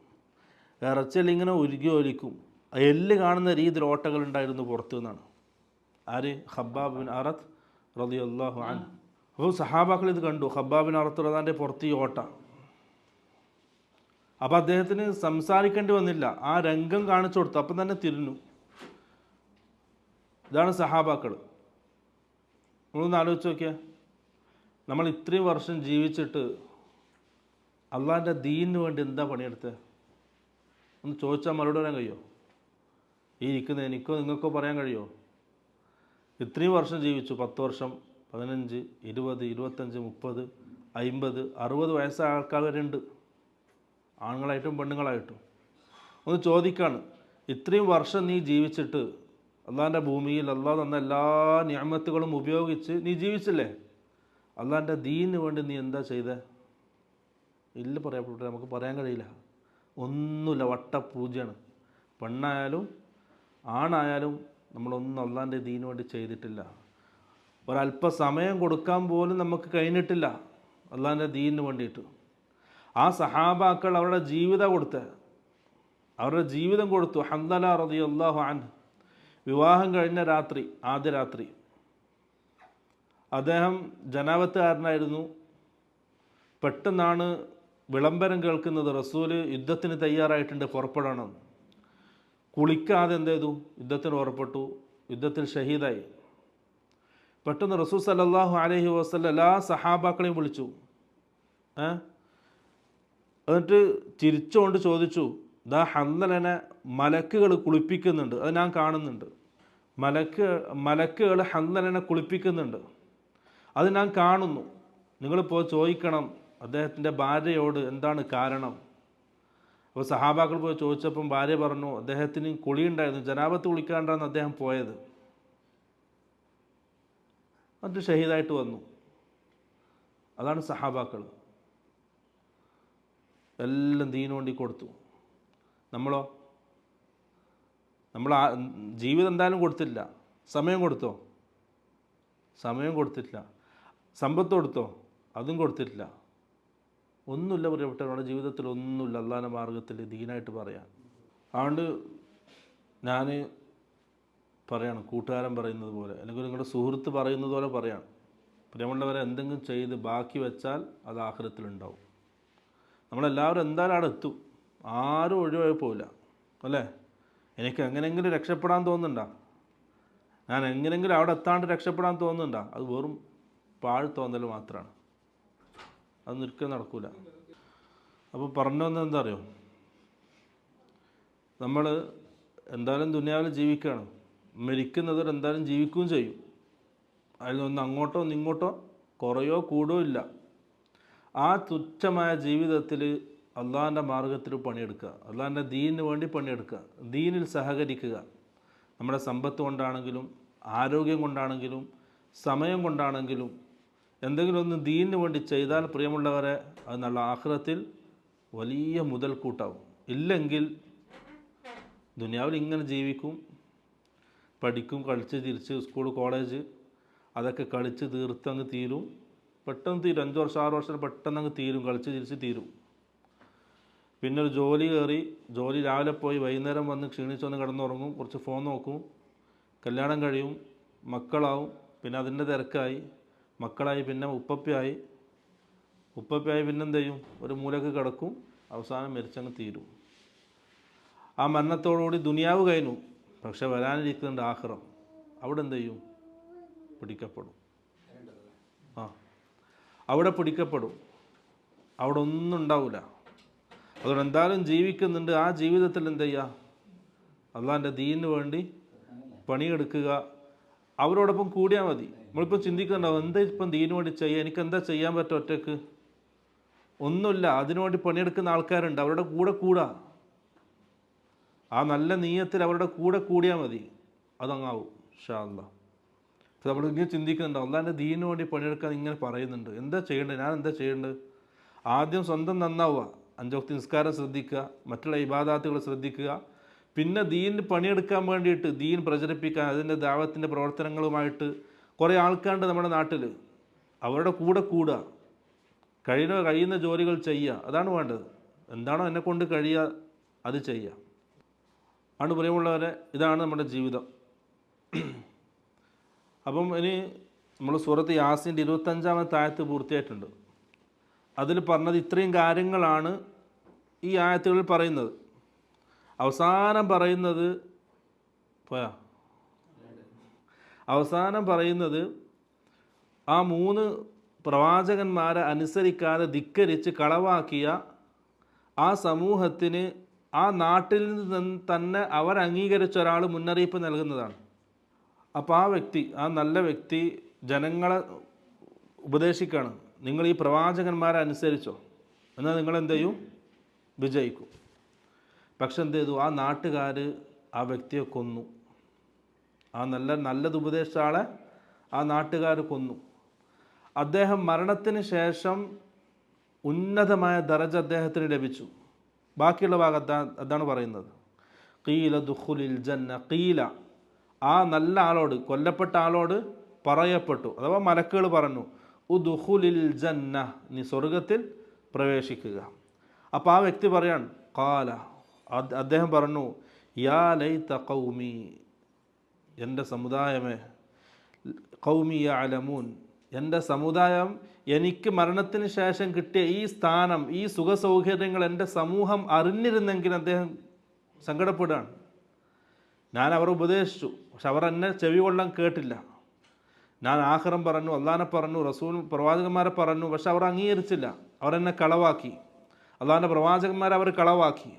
ഇറച്ചെല്ലാം ഇങ്ങനെ ഉരുകി ഒലിക്കും. എല്ല് കാണുന്ന രീതിയിൽ ഓട്ടകളുണ്ടായിരുന്നു പുറത്തു നിന്നാണ്. ആര്? ഖബ്ബാബ് ബിൻ അറത്ത് റളിയല്ലാഹു അൻഹു. അപ്പോൾ സഹാബാക്കൾ ഇത് കണ്ടു, ഖബ്ബാബ് ബിൻ അറത്ത് റളിയല്ലാഹുവിൻ്റെ പുറത്ത് ഈ ഓട്ട. അപ്പോൾ അദ്ദേഹത്തിന് സംസാരിക്കേണ്ടി വന്നില്ല, ആ രംഗം കാണിച്ചു കൊടുത്തു, അപ്പം തന്നെ തിരിഞ്ഞു. ഇതാണ് സഹാബാക്കൾ. നമ്മളൊന്ന് ആലോചിച്ച് നോക്കിയാൽ, നമ്മൾ ഇത്രയും വർഷം ജീവിച്ചിട്ട് അള്ളാഹിൻ്റെ ദീനിന് വേണ്ടി എന്താ പണിയെടുത്തത്? ഒന്ന് ചോദിച്ചാൽ മറുപടി പറയാൻ കഴിയുമോ? ഈ ഇരിക്കുന്ന എനിക്കോ നിങ്ങൾക്കോ പറയാൻ കഴിയുമോ? ഇത്രയും വർഷം ജീവിച്ചു, 10 വർഷം, 15, 20, 25, 30, 50, 60 വയസ്സായ ആൾക്കാർ വരെയുണ്ട്, ആണുങ്ങളായിട്ടും പെണ്ണുങ്ങളായിട്ടും. ഒന്ന് ചോദിക്കാണ്, ഇത്രയും വർഷം നീ ജീവിച്ചിട്ട് അള്ളാഹിൻ്റെ ഭൂമിയിൽ അള്ളാഹ് തന്ന എല്ലാ നിഅമത്തുകളും ഉപയോഗിച്ച് നീ ജീവിച്ചില്ലേ? അള്ളാഹിൻ്റെ ദീനിന് വേണ്ടി നീ എന്താ ചെയ്തേ? ഇല്ല, പറയപ്പെട്ടു നമുക്ക് പറയാൻ കഴിയില്ല. ഒന്നുമില്ല, വട്ടപൂജയാണ്. പെണ്ണായാലും ആണായാലും നമ്മളൊന്നും അള്ളാൻ്റെ ദീനു വേണ്ടി ചെയ്തിട്ടില്ല. ഒരല്പസമയം കൊടുക്കാൻ പോലും നമുക്ക് കഴിഞ്ഞിട്ടില്ല അള്ളാൻ്റെ ദീനിന് വേണ്ടിയിട്ട്. ആ സഹാബാക്കൾ അവരുടെ ജീവിതം കൊടുത്തു. ഹൻദല റളിയല്ലാഹു അൻഹു വിവാഹം കഴിഞ്ഞ രാത്രി, ആദ്യ രാത്രി, അദ്ദേഹം ജനാപത്തുകാരനായിരുന്നു. പെട്ടെന്നാണ് വിളംബരം കേൾക്കുന്നത്, റസൂല് യുദ്ധത്തിന് തയ്യാറായിട്ടുണ്ട്, പുറപ്പെടണം. കുളിക്കാതെ എന്ത് ചെയ്തു? യുദ്ധത്തിന് പുറപ്പെട്ടു. യുദ്ധത്തിൽ ഷഹീദായി. പെട്ടെന്ന് റസൂൽ സല്ലല്ലാഹു അലൈഹി വസല്ലം എല്ലാ സഹാബാക്കളെയും വിളിച്ചു. എന്നിട്ട് ചിരിച്ചുകൊണ്ട് ചോദിച്ചു, ദാ ഹൻദലനെ മലക്കുകൾ കുളിപ്പിക്കുന്നുണ്ട്, അത് ഞാൻ കാണുന്നുണ്ട്. മലക്കുകൾ ഹൻദലനെ കുളിപ്പിക്കുന്നുണ്ട്, അത് ഞാൻ കാണുന്നു. നിങ്ങളിപ്പോൾ ചോദിക്കണം അദ്ദേഹത്തിൻ്റെ ഭാര്യയോട് എന്താണ് കാരണം. അപ്പോൾ സഹാബാക്കൾ പോയി ചോദിച്ചപ്പം ഭാര്യ പറഞ്ഞു, അദ്ദേഹത്തിന് കുളിയുണ്ടായിരുന്നു, ജനാപത്ത് കുളിക്കാണ്ടാണ് അദ്ദേഹം പോയത്. എന്നിട്ട് ഷഹീദായിട്ട് വന്നു. അതാണ് സഹാബാക്കൾ. എല്ലാം ദീനു വേണ്ടി കൊടുത്തു. നമ്മളോ? നമ്മൾ ജീവിതം എന്തായാലും കൊടുത്തില്ല. സമയം കൊടുത്തോ? സമയം കൊടുത്തിട്ടില്ല. സമ്പത്ത് കൊടുത്തോ? അതും കൊടുത്തിട്ടില്ല. ഒന്നുമില്ല പ്രിയപ്പെട്ടവരുടെ ജീവിതത്തിൽ, ഒന്നുമില്ല അള്ളാഹിൻ്റെ മാർഗത്തിൽ ദീനായിട്ട് പറയാൻ. അതുകൊണ്ട് ഞാൻ പറയണം, കൂട്ടുകാരൻ പറയുന്നത് പോലെ അല്ലെങ്കിൽ നിങ്ങളുടെ സുഹൃത്ത് പറയുന്നത് പോലെ പറയാണ്, പ്രിയമുള്ളവരെ, എന്തെങ്കിലും ചെയ്ത് ബാക്കി വെച്ചാൽ അത് ആഖിറത്തിലുണ്ടാവും. നമ്മളെല്ലാവരും എന്തായാലും അവിടെ എത്തും, ആരും ഒഴിവായി പോവില്ല, അല്ലേ? എനിക്ക് എങ്ങനെയെങ്കിലും രക്ഷപ്പെടാൻ തോന്നുന്നുണ്ടോ? ഞാൻ എങ്ങനെയെങ്കിലും അവിടെ എത്താണ്ട് രക്ഷപ്പെടാൻ തോന്നുന്നുണ്ടോ? അത് വെറും പാഴ് തോന്നൽ മാത്രമാണ്. അത് ഒരിക്കലും നടക്കൂല. അപ്പോൾ പറഞ്ഞു വന്നത് എന്താ അറിയോ? നമ്മൾ എന്തായാലും ദുനിയാവിൽ ജീവിക്കുകയാണ്. മരിക്കുന്നവർ എന്തായാലും ജീവിക്കുകയും ചെയ്യും. അതിലൊന്ന് അങ്ങോട്ടോ ഒന്ന് ഇങ്ങോട്ടോ കുറയോ കൂടോ ഇല്ല. ആ തുച്ഛമായ ജീവിതത്തിൽ അള്ളാഹിൻ്റെ മാർഗത്തിൽ പണിയെടുക്കുക, അള്ളാഹിൻ്റെ ദീനിന് വേണ്ടി പണിയെടുക്കുക, ദീനിൽ സഹകരിക്കുക. നമ്മുടെ സമ്പത്ത് കൊണ്ടാണെങ്കിലും ആരോഗ്യം കൊണ്ടാണെങ്കിലും സമയം കൊണ്ടാണെങ്കിലും എന്തെങ്കിലും ഒന്ന് ദീനിന് വേണ്ടി ചെയ്താൽ പ്രിയമുള്ളവരെ, അത് നല്ല ആഖിറത്തിൽ വലിയ മുതൽക്കൂട്ടാവും. ഇല്ലെങ്കിൽ ദുനിയാവിൽ ഇങ്ങനെ ജീവിക്കും, പഠിക്കും, കളിച്ച് ചിരിച്ച്, സ്കൂൾ കോളേജ് അതൊക്കെ കളിച്ച് തീർത്തങ്ങ് തീരും. പെട്ടെന്ന് തീരും. 5 വർഷം 6 വർഷം പെട്ടെന്ന് അങ്ങ് തീരും, കളിച്ച് ചിരിച്ച് തീരും. പിന്നെ ഒരു ജോലി കയറി, ജോലി രാവിലെ പോയി വൈകുന്നേരം വന്ന് ക്ഷീണിച്ചൊന്ന് കിടന്നുറങ്ങും, കുറച്ച് ഫോൺ നോക്കും, കല്യാണം കഴിയും, മക്കളാവും, പിന്നെ അതിൻ്റെ തിരക്കായി, മക്കളായി, പിന്നെ ഉപ്പപ്പയായി പിന്നെന്ത് ചെയ്യും? ഒരു മൂലക്ക് കിടക്കും, അവസാനം മരിച്ചങ്ങ് തീരും. ആ മരണത്തോടുകൂടി ദുനിയാവ് കഴിഞ്ഞു. പക്ഷെ വരാനിരിക്കുന്നുണ്ട് ആഖിറം. അവിടെ എന്ത് ചെയ്യും? പിടിക്കപ്പെടും. അവിടെ പിടിക്കപ്പെടും. അവിടെ ഒന്നും ഉണ്ടാവില്ല. അതുകൊണ്ട് എന്തായാലും ജീവിക്കുന്നുണ്ട്. ആ ജീവിതത്തിൽ എന്ത് ചെയ്യുക? അള്ളാഹിൻ്റെ ദീനിന് വേണ്ടി പണിയെടുക്കുക. അവരോടൊപ്പം കൂടിയാൽ മതി. നമ്മളിപ്പോൾ ചിന്തിക്കുന്നുണ്ടാവും, എന്താ ഇപ്പം ദീനു വേണ്ടി ചെയ്യുക, എനിക്കെന്താ ചെയ്യാൻ പറ്റും ഒറ്റയ്ക്ക്? ഒന്നുമില്ല. അതിനുവേണ്ടി പണിയെടുക്കുന്ന ആൾക്കാരുണ്ട്, അവരുടെ കൂടെ കൂടാ. ആ നല്ല നീയത്തിൽ അവരുടെ കൂടെ കൂടിയാൽ മതി, അതങ്ങാവും ഇൻഷാ അല്ലാഹ്. നമ്മളിങ്ങനെ ചിന്തിക്കുന്നുണ്ടാവും, അള്ളാഹിൻ്റെ ദീനു വേണ്ടി പണിയെടുക്കാൻ ഇങ്ങനെ പറയുന്നുണ്ട്, എന്താ ചെയ്യേണ്ടത്, ഞാൻ എന്താ ചെയ്യേണ്ടത്? ആദ്യം സ്വന്തം നന്നാവുക, 5 വക്ത് നിസ്കാരം ശ്രദ്ധിക്കുക, മറ്റുള്ള ഇബാദാത്തുകൾ ശ്രദ്ധിക്കുക. പിന്നെ ദീനിന് പണിയെടുക്കാൻ വേണ്ടിയിട്ട്, ദീൻ പ്രചരിപ്പിക്കാൻ, അതിൻ്റെ ദാവത്തിൻ്റെ പ്രവർത്തനങ്ങളുമായിട്ട് കുറേ ആൾക്കാരുണ്ട് നമ്മുടെ നാട്ടിൽ. അവരുടെ കൂടെ കൂടുക, കഴിയുന്ന ജോലികൾ ചെയ്യുക, അതാണ് വേണ്ടത്. എന്താണോ എന്നെക്കൊണ്ട് കഴിയുക അത് ചെയ്യുക. ആണ് പ്രിയമുള്ളവരെ, ഇതാണ് നമ്മുടെ ജീവിതം. അപ്പം ഇനി നമ്മൾ സൂറത്ത് യാസീൻ്റെ 25-ാമത്തെ ആയത്ത് പൂർത്തിയായിട്ടുണ്ട്. അതിൽ പറഞ്ഞത് ഇത്രയും കാര്യങ്ങളാണ് ഈ ആയത്തുകളിൽ പറയുന്നത്. അവസാനം പറയുന്നത് ആ 3 പ്രവാചകന്മാരെ അനുസരിക്കാതെ ധിക്കരിച്ച് കളവാക്കിയ ആ സമൂഹത്തിന് ആ നാട്ടിൽ നിന്ന് തന്നെ അവർ അംഗീകരിച്ച ഒരാൾ മുന്നറിയിപ്പ് നൽകുന്നതാണ്. അപ്പോൾ ആ വ്യക്തി, ആ നല്ല വ്യക്തി ജനങ്ങളെ ഉപദേശിക്കുകയാണ്, നിങ്ങൾ ഈ പ്രവാചകന്മാരെ അനുസരിച്ചോ, എന്നാൽ നിങ്ങളെന്ത് ചെയ്യും? വിജയിക്കും. പക്ഷെ എന്ത് ചെയ്തു? ആ നാട്ടുകാർ ആ വ്യക്തിയെ കൊന്നു. ആ നല്ലത് ഉപദേശിച്ച ആളെ ആ നാട്ടുകാർ കൊന്നു. അദ്ദേഹം മരണത്തിന് ശേഷം ഉന്നതമായ ദറജ അദ്ദേഹത്തിന് ലഭിച്ചു. ബാക്കിയുള്ള ഭാഗത്ത് അതാണ് പറയുന്നത്. ഖീല ദുഖുലിൽ ജന്ന, ഖീല ആ നല്ല ആളോട്, കൊല്ലപ്പെട്ട ആളോട് പറയപ്പെട്ടു, അഥവാ മലക്കുകൾ പറഞ്ഞു, ഉദ്ഖുലിൽ ജന്ന, നീ സ്വർഗത്തിൽ പ്രവേശിക്കുക. അപ്പോൾ ആ വ്യക്തി പറയാൻ, ഖാല അദ്ദേഹം പറഞ്ഞു, യാ ലൈത ഖൗമി, എൻ്റെ സമുദായമേ, ഖൗമി യഅലമൂൻ, എൻ്റെ സമുദായം എനിക്ക് മരണത്തിന് ശേഷം കിട്ടിയ ഈ സ്ഥാനം, ഈ സുഖസൗകര്യങ്ങൾ എൻ്റെ സമൂഹം അറിഞ്ഞിരുന്നെങ്കിൽ. അദ്ദേഹം സങ്കടപ്പെടുകയാണ്. ഞാൻ അവർ ഉപദേശിച്ചു, പക്ഷെ അവർ എന്നെ ചെവി കൊള്ളാൻ കേട്ടില്ല. ഞാൻ ആഖിറം പറഞ്ഞു, അള്ളാനെ പറഞ്ഞു, റസൂൽ പ്രവാചകന്മാരെ പറഞ്ഞു, പക്ഷെ അവർ അംഗീകരിച്ചില്ല. അവർ എന്നെ കളവാക്കി, അള്ളാഹിൻ്റെ പ്രവാചകന്മാരെ അവർ കളവാക്കി.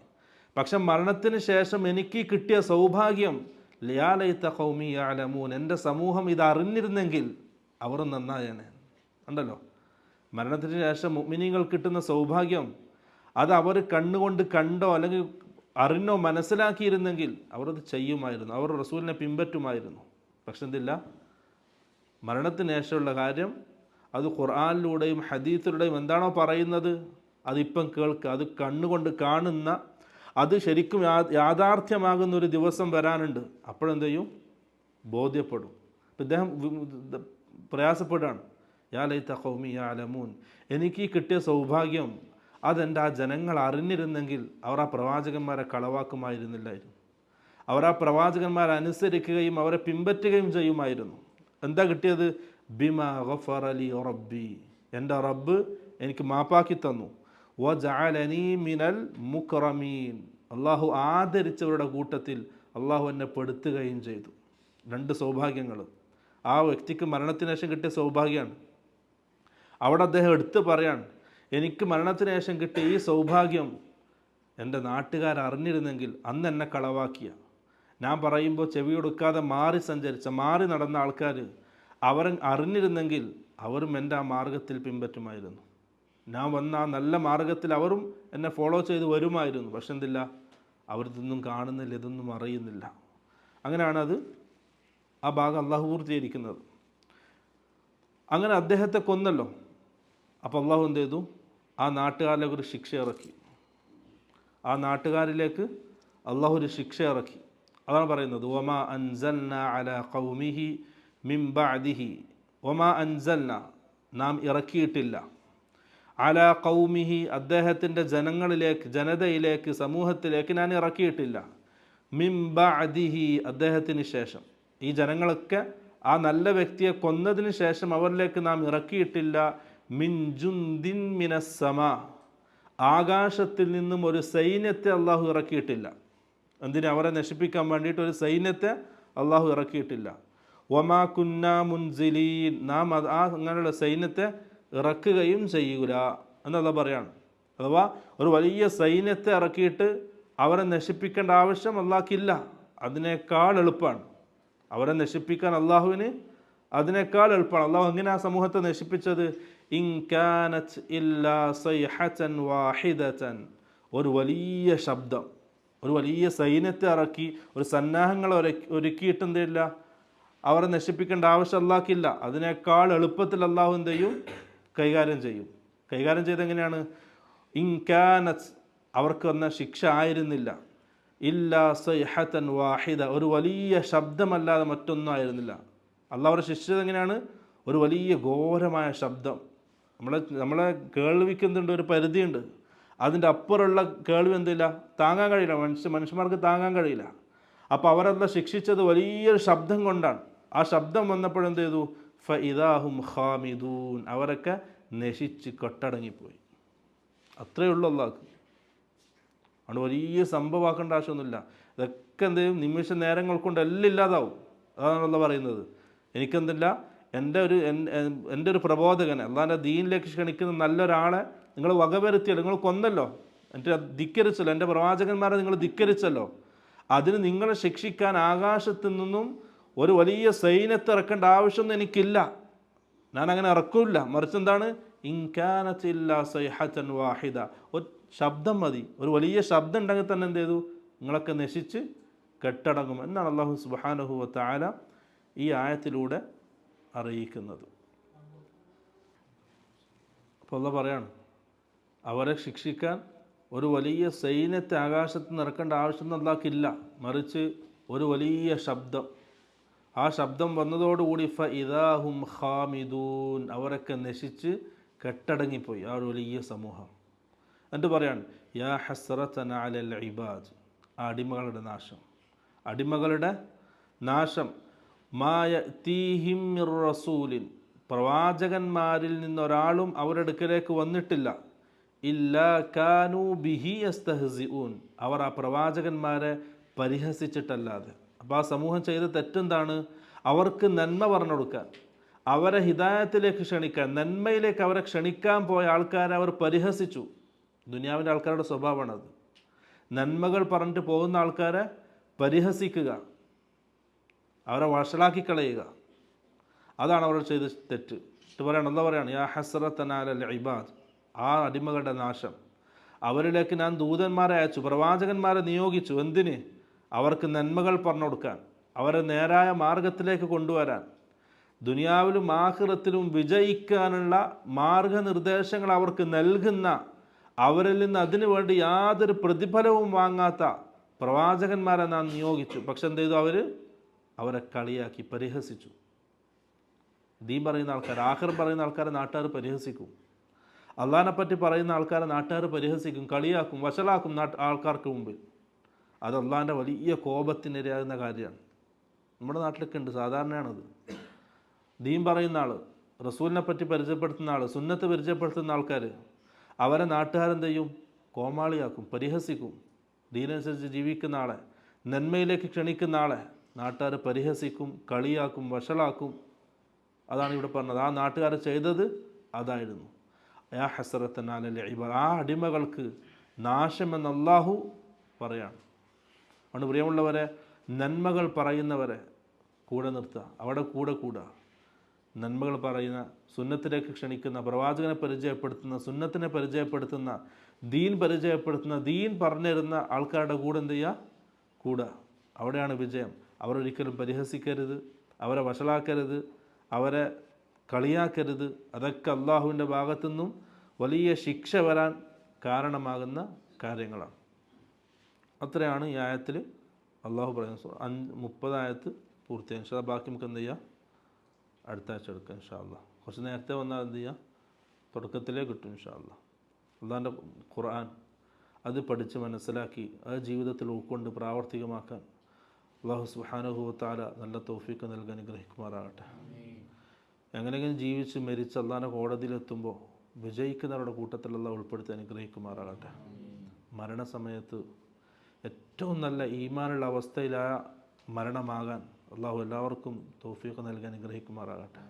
പക്ഷെ മരണത്തിന് ശേഷം എനിക്ക് കിട്ടിയ സൗഭാഗ്യം, യാ ലൈത ഖൗമി യഅലമൂൻ, എൻ്റെ സമൂഹം ഇത് അറിഞ്ഞിരുന്നെങ്കിൽ അവർ നന്നായേനെ. ഉണ്ടല്ലോ, മരണത്തിന് ശേഷം മുഅ്മിനീങ്ങൾ കിട്ടുന്ന സൗഭാഗ്യം, അത് അവർ കണ്ണുകൊണ്ട് കണ്ടോ അല്ലെങ്കിൽ അറിഞ്ഞോ മനസ്സിലാക്കിയിരുന്നെങ്കിൽ അവരത് ചെയ്യുമായിരുന്നു, അവർ റസൂലിനെ പിൻപറ്റുമായിരുന്നു. പക്ഷെ എന്തില്ല, മരണത്തിന് ശേഷമുള്ള കാര്യം അത് ഖുർആനിലൂടെയും ഹദീസിലൂടെയും എന്താണോ പറയുന്നത് അതിപ്പം കേൾക്കുക, അത് കണ്ണുകൊണ്ട് കാണുന്ന, അത് ശരിക്കും യാഥാർത്ഥ്യമാകുന്ന ഒരു ദിവസം വരാനുണ്ട്. അപ്പോഴെന്ത് ചെയ്യും, ബോധ്യപ്പെടും. ഇദ്ദേഹം പ്രയാസപ്പെടുകയാണ്, യാ ലൈത ഖൗമി യഅലമൂൻ, എനിക്ക് കിട്ടിയ സൗഭാഗ്യം അതെൻ്റെ ആ ജനങ്ങൾ അറിഞ്ഞിരുന്നെങ്കിൽ അവർ ആ പ്രവാചകന്മാരെ കളവാക്കുമായിരുന്നില്ലായിരുന്നു, അവർ ആ പ്രവാചകന്മാരെ അനുസരിക്കുകയും അവരെ പിൻപറ്റുകയും ചെയ്യുമായിരുന്നു. എന്താ കിട്ടിയത്, ബിമാ ഗഫറ ലി റബ്ബി, എൻ്റെ റബ്ബ് എനിക്ക് മാപ്പാക്കി തന്നു, വജഅലനി മിനൽ മുക്രമീൻ, അള്ളാഹു ആദരിച്ചവരുടെ കൂട്ടത്തിൽ അള്ളാഹു എന്നെ പെടുത്തുകയും ചെയ്തു. രണ്ട് സൗഭാഗ്യങ്ങൾ ആ വ്യക്തിക്ക് മരണത്തിന് ശേഷം കിട്ടിയ സൗഭാഗ്യമാണ്. അവിടെ അദ്ദേഹം എടുത്തു പറയാൻ, എനിക്ക് മരണത്തിന് ശേഷം കിട്ടിയ ഈ സൗഭാഗ്യം എൻ്റെ നാട്ടുകാർ അറിഞ്ഞിരുന്നെങ്കിൽ അന്ന് എന്നെ കളവാക്കിയ, ഞാൻ പറയുമ്പോൾ ചെവി കൊടുക്കാതെ മാറി നടന്ന ആൾക്കാർ അവർ അറിഞ്ഞിരുന്നെങ്കിൽ അവരും എൻ്റെ ആ മാർഗത്തിൽ പിൻപറ്റുമായിരുന്നു. ഞാൻ വന്ന ആ നല്ല മാർഗത്തിൽ അവരും എന്നെ ഫോളോ ചെയ്ത് വരുമായിരുന്നു. പക്ഷെ എന്തില്ല, അവരിതൊന്നും കാണുന്നില്ല, ഇതൊന്നും അറിയുന്നില്ല. അങ്ങനെയാണത് ആ ഭാഗം അള്ളാഹു പൂർത്തീകരിക്കുന്നത്. അങ്ങനെ അദ്ദേഹത്തെ കൊന്നല്ലോ. അപ്പോൾ അള്ളാഹു എന്ത് ചെയ്തു, ആ നാട്ടുകാരിലേക്ക് ഒരു ശിക്ഷ ഇറക്കി. ആ നാട്ടുകാരിലേക്ക് അള്ളാഹു ഒരു ശിക്ഷ ഇറക്കി. അതാണ് പറയുന്നത്, വമാ അൻസൽന അലാ ഖൗമിഹി മിൻ ബഅദിഹി, വമാ അൻസൽന, നാം ഇറക്കിയിട്ടില്ല, അലാ ഖൗമിഹി, അദ്ദേഹത്തിൻ്റെ ജനതയിലേക്ക്, സമൂഹത്തിലേക്ക് ഞാൻ ഇറക്കിയിട്ടില്ല, മിൻ ബഅദിഹി, അദ്ദേഹത്തിന് ശേഷം. ഈ ജനങ്ങളൊക്കെ ആ നല്ല വ്യക്തിയെ കൊന്നതിന് ശേഷം അവരിലേക്ക് നാം ഇറക്കിയിട്ടില്ല, മിൻ ജുന്ദിൻ മിനസ്സമാ, ആകാശത്തിൽ നിന്നും ഒരു സൈന്യത്തെ അള്ളാഹു ഇറക്കിയിട്ടില്ല. എന്തിന്, അവരെ നശിപ്പിക്കാൻ വേണ്ടിയിട്ട് ഒരു സൈന്യത്തെ അള്ളാഹു ഇറക്കിയിട്ടില്ല. വമാ കുന്നാ മുൻസിലീൻ, നാം അങ്ങനെയുള്ള സൈന്യത്തെ ഇറക്കുകയും ചെയ്യൂല എന്നുള്ള പറയാണ്. അഥവാ ഒരു വലിയ സൈന്യത്തെ ഇറക്കിയിട്ട് അവരെ നശിപ്പിക്കേണ്ട ആവശ്യം അള്ളാഹ്ക്കില്ല. അതിനേക്കാൾ എളുപ്പമാണ് അവരെ നശിപ്പിക്കാൻ അള്ളാഹുവിന്, അതിനേക്കാൾ എളുപ്പമാണ്. അള്ളാഹു എങ്ങനെ ആ സമൂഹത്തെ നശിപ്പിച്ചത്, ഇൻ കാനത് ഇല്ലാ സൈഹതൻ വാഹിദതൻ, ഒരു വലിയ ശബ്ദം, ഒരു വലിയ സൈന്യത്തെ ഇറക്കി ഒരു സന്നാഹങ്ങൾ ഒരുക്കിയിട്ട് എന്തില്ല, അവരെ നശിപ്പിക്കേണ്ട ആവശ്യം അള്ളാഹ്ക്കില്ല. അതിനേക്കാൾ എളുപ്പത്തിൽ അള്ളാഹു എന്ത് ചെയ്യും, കൈകാര്യം ചെയ്യും. കൈകാര്യം ചെയ്തെങ്ങനെയാണ്, ഇൻ കാനത്, അവർക്ക് വന്ന ശിക്ഷ ആയിരുന്നില്ല, ഇല്ലാ സൈഹതൻ വാഹിദ, ഒരു വലിയ ശബ്ദമല്ലാതെ മറ്റൊന്നും ആയിരുന്നില്ല. അള്ളാഹു അവരെ ശിക്ഷിച്ചത് എങ്ങനെയാണ്, ഒരു വലിയ ഘോരമായ ശബ്ദം. നമ്മളെ കേൾവിക്കുന്നുണ്ട് ഒരു പരിധിയുണ്ട്, അതിൻ്റെ അപ്പുറമുള്ള കേൾവി എന്തില്ല, താങ്ങാൻ കഴിയില്ല, മനുഷ്യന്മാർക്ക് താങ്ങാൻ കഴിയില്ല. അപ്പോൾ അവരെല്ലാം ശിക്ഷിച്ചത് വലിയൊരു ശബ്ദം കൊണ്ടാണ്. ആ ശബ്ദം വന്നപ്പോഴെന്ത് ചെയ്തു, ഫഇദാഹും ഖാമിദൂൻ, അവരൊക്കെ നശിച്ച് കെട്ടടങ്ങിപ്പോയി. അത്രയേ ഉള്ളൂ അള്ളാഹ്ക്ക്. അതുകൊണ്ട് വലിയ സംഭവമാക്കേണ്ട ആവശ്യമൊന്നുമില്ല. ഇതൊക്കെ എന്ത് ചെയ്യും, നിമിഷ നേരങ്ങൾ കൊണ്ട് എല്ലാം ഇല്ലാതാവും. അതാണല്ലോ പറയുന്നത്. എനിക്കെന്തില്ല, എൻ്റെ ഒരു പ്രബോധകനെ, അള്ളാഹിൻ്റെ ദീനിലേക്ക് ക്ഷണിക്കുന്ന നല്ലൊരാളെ നിങ്ങൾ വകവരുത്തിയല്ലോ, നിങ്ങൾ കൊന്നല്ലോ, എന്നിട്ട് ധിക്കരിച്ചല്ലോ, എൻ്റെ പ്രവാചകന്മാരെ നിങ്ങൾ ധിക്കരിച്ചല്ലോ, അതിന് നിങ്ങളെ ശിക്ഷിക്കാൻ ആകാശത്തു നിന്നും ഒരു വലിയ സൈന്യത്തെ ഇറക്കേണ്ട ആവശ്യമൊന്നും എനിക്കില്ല, ഞാൻ അങ്ങനെ ഇറക്കില്ല. മറിച്ച് എന്താണ്, ഇൻ കാനത് ഇല്ലാ സൈഹതൻ വാഹിദ, ഒരു ശബ്ദം മതി, ഒരു വലിയ ശബ്ദം ഉണ്ടെങ്കിൽ തന്നെ എന്ത് ചെയ്തു, നിങ്ങളൊക്കെ നശിച്ച് കെട്ടടങ്ങും എന്നാണ് അല്ലാഹു സുബ്ഹാനഹു വ തആല ഈ ആയത്തിലൂടെ അറിയിക്കുന്നത്. അപ്പോൾ അല്ലാഹു പറയാണ്, അവരെ ശിക്ഷിക്കാൻ ഒരു വലിയ സൈന്യത്തെ ആകാശത്ത് നിറക്കേണ്ട ആവശ്യമൊന്നും അല്ലാഹ്ക്കില്ല. മറിച്ച് ഒരു വലിയ ശബ്ദം, ആ ശബ്ദം വന്നതോടുകൂടി ഫഇദാഹും ഖാമിദൂൻ, അവരൊക്കെ നശിച്ച് കെട്ടടങ്ങിപ്പോയി ആ ഒരു വലിയ സമൂഹം. എന്നിട്ട് പറയാണ് യാ ഹസ്റതന അലൽ ഇബാദ്, ആ അടിമകളുടെ നാശം, അടിമകളുടെ നാശം. മാ യഅതീഹിം മിർ റസൂലിൻ, പ്രവാചകന്മാരിൽ നിന്നൊരാളും അവരുടെ അടുക്കലേക്ക് വന്നിട്ടില്ല. ഇല്ലാ കാനൂ ബിഹി യസ്തഹ്സിഊൻ, അവർ ആ പ്രവാചകന്മാരെ പരിഹസിച്ചിട്ടല്ലാതെ. അപ്പോൾ ആ സമൂഹം ചെയ്ത തെറ്റെന്താണ്? അവർക്ക് നന്മ പറഞ്ഞു കൊടുക്കാൻ, അവരെ ഹിദായത്തിലേക്ക് ക്ഷണിക്കാൻ, നന്മയിലേക്ക് അവരെ ക്ഷണിക്കാൻ പോയ ആൾക്കാരെ അവർ പരിഹസിച്ചു. ദുനിയാവിൻ്റെ ആൾക്കാരുടെ സ്വഭാവമാണത്. നന്മകൾ പറഞ്ഞിട്ട് പോകുന്ന ആൾക്കാരെ പരിഹസിക്കുക, അവരെ വഷളാക്കി കളയുക, അതാണ് അവർ ചെയ്ത തെറ്റ്. ഇത് പറയണം, എന്താ പറയാണ്? യാ ഹസ്റതന അലൽ ഇബാദ്, ആ അടിമകളുടെ നാശം. അവരിലേക്ക് ഞാൻ ദൂതന്മാരെ അയച്ചു, പ്രവാചകന്മാരെ നിയോഗിച്ചു. എന്തിന്? അവർക്ക് നന്മകൾ പറഞ്ഞു കൊടുക്കാൻ, അവരെ നേരായ മാർഗത്തിലേക്ക് കൊണ്ടുവരാൻ, ദുനിയാവിലും ആഖിറത്തിലും വിജയിക്കാനുള്ള മാർഗനിർദ്ദേശങ്ങൾ അവർക്ക് നൽകുന്ന, അവരിൽ നിന്ന് അതിനു വേണ്ടി യാതൊരു പ്രതിഫലവും വാങ്ങാത്ത പ്രവാചകന്മാരെ നാം നിയോഗിച്ചു. പക്ഷെ എന്ത് ചെയ്തു? അവരെ കളിയാക്കി, പരിഹസിച്ചു. ദീൻ പറയുന്ന ആൾക്കാർ, ആഖിർ പറയുന്ന ആൾക്കാരെ നാട്ടുകാർ പരിഹസിക്കും. അള്ളാഹിനെ പറ്റി പറയുന്ന ആൾക്കാരെ നാട്ടുകാർ പരിഹസിക്കും, കളിയാക്കും, വഷളാക്കും ആൾക്കാർക്ക് മുമ്പിൽ. അത് അള്ളാഹിൻ്റെ വലിയ കോപത്തിനിരയാകുന്ന കാര്യമാണ്. നമ്മുടെ നാട്ടിലൊക്കെ ഉണ്ട്, സാധാരണയാണത്. ദീൻ പറയുന്ന ആൾ, റസൂലിനെ പറ്റി പരിചയപ്പെടുത്തുന്ന ആൾ, സുന്നത്ത് പരിചയപ്പെടുത്തുന്ന ആൾക്കാർ, അവരെ നാട്ടുകാരെന്ത് ചെയ്യും? കോമാളിയാക്കും, പരിഹസിക്കും. ദീനനുസരിച്ച് ജീവിക്കുന്ന ആളെ, നന്മയിലേക്ക് ക്ഷണിക്കുന്ന ആളെ നാട്ടുകാർ പരിഹസിക്കും, കളിയാക്കും, വഷളാക്കും. അതാണ് ഇവിടെ പറഞ്ഞത്. ആ നാട്ടുകാർ ചെയ്തത് അതായിരുന്നു. യാ ഹസ്റതന അലൽ ഇബാദ്, ആ അടിമകൾക്ക് നാശമെന്ന് അല്ലാഹു പറയാണ്. അതുകൊണ്ട് പ്രിയമുള്ളവരെ, നന്മകൾ പറയുന്നവരെ കൂടെ നിർത്തുക, അവിടെ കൂടെ കൂടുക. നന്മകൾ പറയുന്ന, സുന്നത്തിലേക്ക് ക്ഷണിക്കുന്ന, പ്രവാചകനെ പരിചയപ്പെടുത്തുന്ന, സുന്നത്തിനെ പരിചയപ്പെടുത്തുന്ന, ദീൻ പരിചയപ്പെടുത്തുന്ന, ദീൻ പറഞ്ഞിരുന്ന ആൾക്കാരുടെ കൂടെ എന്ത് ചെയ്യുക? കൂടുക. അവിടെയാണ് വിജയം. അവരൊരിക്കലും പരിഹസിക്കരുത്, അവരെ വഷളാക്കരുത്, അവരെ കളിയാക്കരുത്. അതൊക്കെ അള്ളാഹുവിൻ്റെ ഭാഗത്തുനിന്നും വലിയ ശിക്ഷ വരാൻ കാരണമാകുന്ന കാര്യങ്ങളാണ്. അത്രയാണ് ഈ ആയത്തിൽ അള്ളാഹു പറയുന്നത്. 30 ആയത്ത് പൂർത്തിയായി. ഇൻഷാ അല്ലാഹ് ബാക്കി നമുക്ക് എന്ത് ചെയ്യുക? അടുത്ത ആഴ്ച എടുക്കാം ഇൻഷാ അല്ലാഹ്. കുറച്ച് നേരത്തെ വന്നാൽ എന്ത് ചെയ്യുക? തുടക്കത്തിലേ കിട്ടും ഇൻഷാ അല്ലാഹ്. അള്ളാഹിൻ്റെ ഖുർആൻ അത് പഠിച്ച് മനസ്സിലാക്കി അത് ജീവിതത്തിൽ ഉൾക്കൊണ്ട് പ്രാവർത്തികമാക്കാൻ അള്ളാഹു സുബ്ഹാനഹു വ തആല നല്ല തൗഫീഖ് നൽകാൻ അനുഗ്രഹിക്കുമാറാകട്ടെ. എങ്ങനെയെങ്കിലും ജീവിച്ച് മരിച്ച് അള്ളാഹിൻ്റെ കോടതിയിലെത്തുമ്പോൾ വിജയിക്കുന്നവരുടെ കൂട്ടത്തിൽ അള്ളാഹു ഉൾപ്പെടുത്തി അനുഗ്രഹിക്കുമാറാകട്ടെ. മരണസമയത്ത് ഏറ്റവും നല്ല ഈമാനുള്ള അവസ്ഥയിലാ മരണമാകാൻ അള്ളാഹു എല്ലാവർക്കും തൗഫീഖ് നൽകാൻ അനുഗ്രഹിക്കുമാറാകട്ടെ.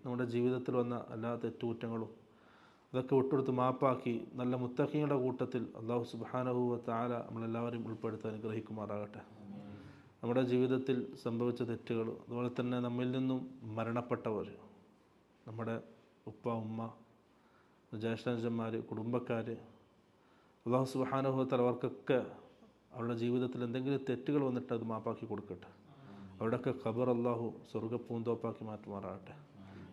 നമ്മുടെ ജീവിതത്തിൽ വന്ന എല്ലാ തെറ്റുകുറ്റങ്ങളും അതൊക്കെ വിട്ടുകൊടുത്ത് മാപ്പാക്കി നല്ല മുത്തഖീങ്ങളുടെ കൂട്ടത്തിൽ അള്ളാഹു സുബ്ഹാനഹു വ തആല നമ്മളെല്ലാവരെയും ഉൾപ്പെടുത്തി അനുഗ്രഹിക്കുമാറാകട്ടെ. നമ്മുടെ ജീവിതത്തിൽ സംഭവിച്ച തെറ്റുകൾ, അതുപോലെ തന്നെ നമ്മിൽ നിന്നും മരണപ്പെട്ടവർ, നമ്മുടെ ഉപ്പ, ഉമ്മ, ജ്യേഷ്ഠന്മാർ, കുടുംബക്കാർ, അള്ളാഹു സുബ്ഹാനഹു വ തആല അവർക്കൊക്കെ അവരുടെ ജീവിതത്തിൽ എന്തെങ്കിലും തെറ്റുകൾ വന്നിട്ട് അത് മാപ്പാക്കി കൊടുക്കട്ടെ. അവിടെയൊക്കെ ഖബർ അള്ളാഹു സ്വർഗ്ഗപ്പൂന്തോപ്പാക്കി മാറ്റുമാറാകട്ടെ.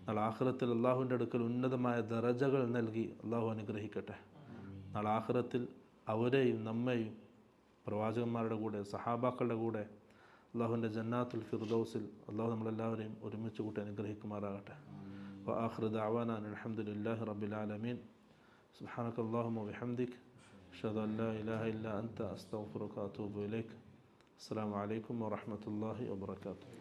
നാളെ ആഖിറത്തിൽ അള്ളാഹുവിൻ്റെ അടുക്കൽ ഉന്നതമായ ദറജകൾ നൽകി അള്ളാഹു അനുഗ്രഹിക്കട്ടെ. നാളെ ആഖിറത്തിൽ അവരെയും നമ്മെയും പ്രവാചകന്മാരുടെ കൂടെ, സഹാബാക്കളുടെ കൂടെ അള്ളാഹുവിൻ്റെ ജന്നാത്തുൽ ഫിർദൗസിൽ അള്ളാഹു നമ്മളെല്ലാവരെയും ഒരുമിച്ച് കൂട്ടി അനുഗ്രഹിക്കുമാറാകട്ടെ. വആഖിറു ദഅവാനാ അൽഹംദുലില്ലാഹി റബ്ബിൽ ആലമീൻ. സുബ്ഹാനകല്ലാഹുമ്മ വബിഹംദിക അഷ്ഹദു അൻ ലാ ഇലാഹ ഇല്ലാ അൻത അസ്തഗ്ഫിറുക വഅതൂബു ഇലൈക്. അസ്സലാമു അലൈക്കും വറഹ്മത്തുള്ളാഹി വബറകാതുഹു.